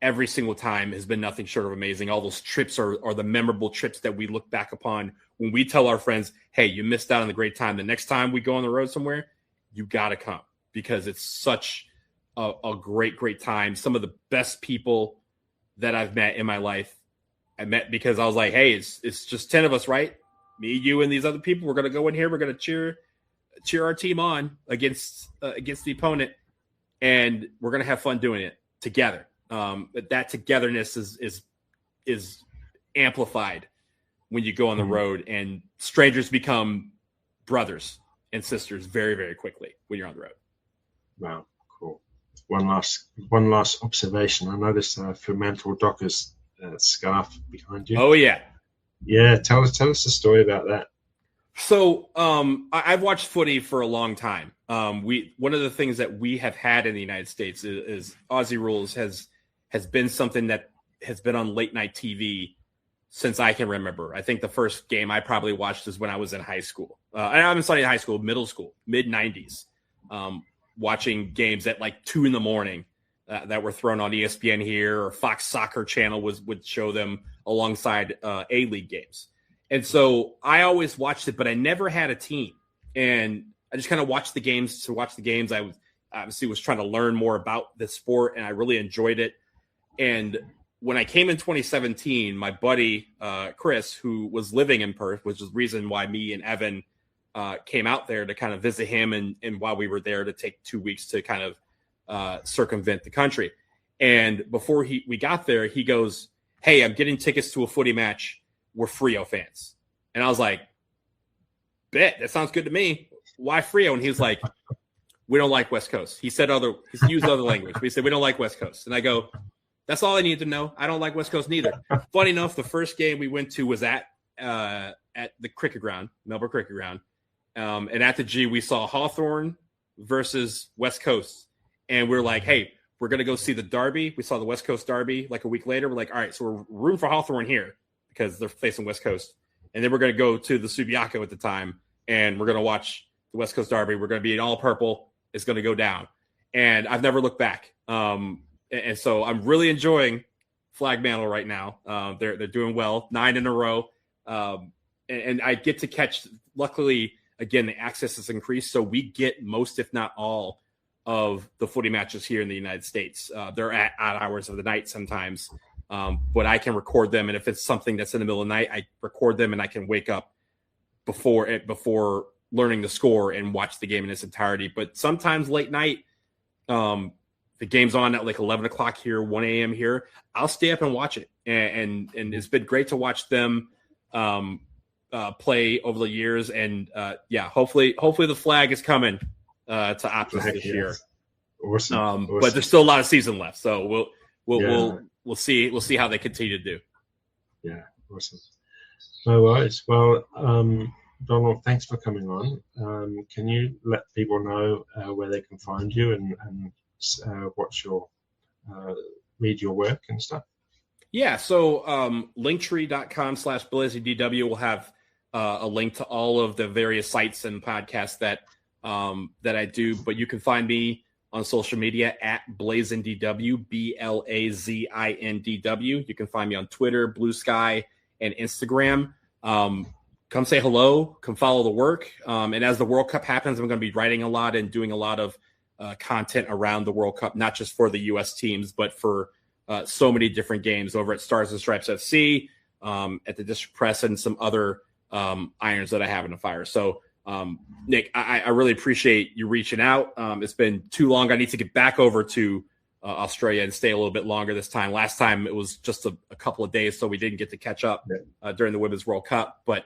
every single time has been nothing short of amazing. All those trips are the memorable trips that we look back upon when we tell our friends, hey, you missed out on the great time. The next time we go on the road somewhere, you got to come, because it's such a great, great time. Some of the best people that I've met in my life, I met because I was like, hey, it's just 10 of us, right? Me, you, and these other people. We're going to go in here. We're going to cheer our team on against the opponent, and we're going to have fun doing it together. That togetherness is amplified when you go on the road, and strangers become brothers and sisters very, very quickly when you're on the road. Wow, cool. one last observation. I noticed Fremantle Dockers scarf behind you. Oh yeah. Yeah, tell us the story about that. So I've watched footy for a long time. One of the things that we have had in the United States is Aussie Rules has been something that has been on late night TV since I can remember. I think the first game I probably watched is when I was in high school. And I'm studying high school, middle school, mid-90s, watching games at like 2 a.m. That were thrown on ESPN here, or Fox Soccer Channel would show them alongside A-League games. And so I always watched it, but I never had a team. And I just kind of watched the games to watch the games. I was trying to learn more about the sport, and I really enjoyed it. And when I came in 2017, my buddy, Chris, who was living in Perth, which is the reason why me and Evan came out there to kind of visit him, and while we were there to take 2 weeks to kind of circumvent the country. And before we got there, he goes, "Hey, I'm getting tickets to a footy match. We're Freo fans." And I was like, "Bet, that sounds good to me. Why Freo?" And he was like, "We don't like West Coast." He used other language. But he said, "We don't like West Coast." And I go, "That's all I need to know. I don't like West Coast neither." Funny enough, the first game we went to was at the cricket ground, Melbourne Cricket Ground. And at the G, we saw Hawthorn versus West Coast. And we're like, "Hey, we're going to go see the Derby." We saw the West Coast Derby like a week later. We're like, "All right, so we're rooting for Hawthorn here because they're facing West Coast." And then we're going to go to the Subiaco at the time, and we're going to watch the West Coast Derby. We're going to be in all purple. It's going to go down. And I've never looked back. And so I'm really enjoying Flag Mantle right now. They're doing well, 9 in a row. And I get to catch, luckily, again, the access has increased. So we get most, if not all, of the footy matches here in the United States. They're at odd hours of the night sometimes. But I can record them. And if it's something that's in the middle of the night, I record them and I can wake up before learning the score and watch the game in its entirety. But sometimes late night, the game's on at like 11 o'clock here, 1 a.m. here, I'll stay up and watch it. And it's been great to watch them play over the years. And hopefully the flag is coming to Optus this year. Awesome. But there's still a lot of season left. So we'll see how they continue to do. Yeah. Awesome. No worries. Well, Donald, thanks for coming on. Can you let people know where they can find you and watch read your work and stuff? Yeah. So linktree.com/BlazyDW will have a link to all of the various sites and podcasts that I do, but you can find me on social media at BlazinDW, BLAZINDW. You can find me on Twitter, Blue Sky, and Instagram. Come say hello, come follow the work. And as the World Cup happens, I'm going to be writing a lot and doing a lot of content around the World Cup, not just for the U.S. teams, but for so many different games over at Stars and Stripes FC, at the District Press, and some other irons that I have in the fire. So, Nick, I really appreciate you reaching out. It's been too long. I need to get back over to Australia and stay a little bit longer this time. Last time it was just a couple of days, so we didn't get to catch up during the Women's World Cup. But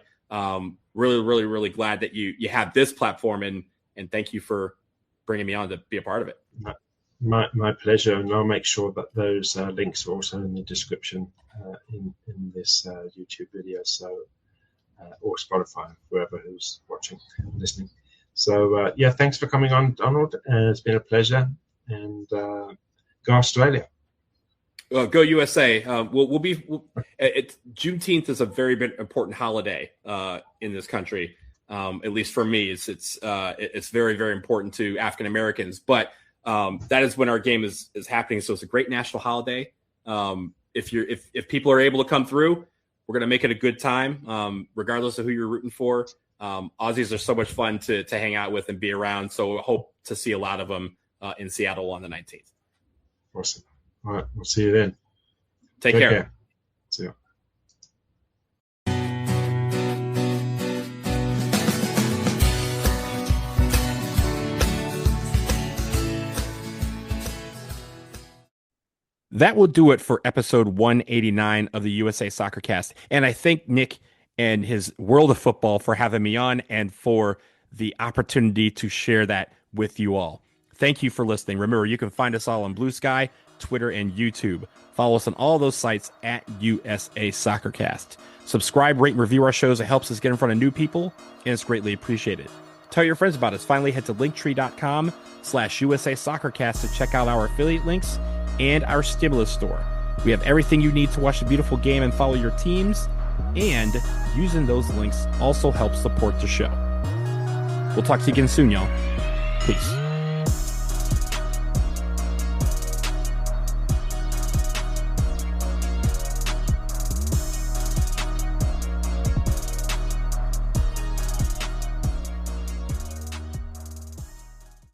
really, really, really glad that you have this platform, and thank you for bringing me on to be a part of it. My pleasure, and I'll make sure that those links are also in the description in this YouTube video, so or Spotify, whoever who's watching and listening. So thanks for coming on, Donald. It's been a pleasure, and go Australia. Go USA. Juneteenth is a very important holiday in this country. At least for me, it's very, very important to African Americans. But that is when our game is happening. So it's a great national holiday. If people are able to come through, we're going to make it a good time, regardless of who you're rooting for. Aussies are so much fun to hang out with and be around. So I hope to see a lot of them in Seattle on the 19th. Awesome. All right. We'll see you then. Take care. See you. That will do it for episode 189 of the USA Soccer Cast. And I thank Nick and his World of Football for having me on and for the opportunity to share that with you all. Thank you for listening. Remember, you can find us all on Blue Sky, Twitter, and YouTube. Follow us on all those sites at USA Soccercast. Subscribe, rate, and review our shows. It helps us get in front of new people, and it's greatly appreciated. Tell your friends about us. Finally, head to linktree.com/USA Soccercast to check out our affiliate links and our stimulus store. We have everything you need to watch the beautiful game and follow your teams, and using those links also helps support the show. We'll talk to you again soon, y'all. Peace.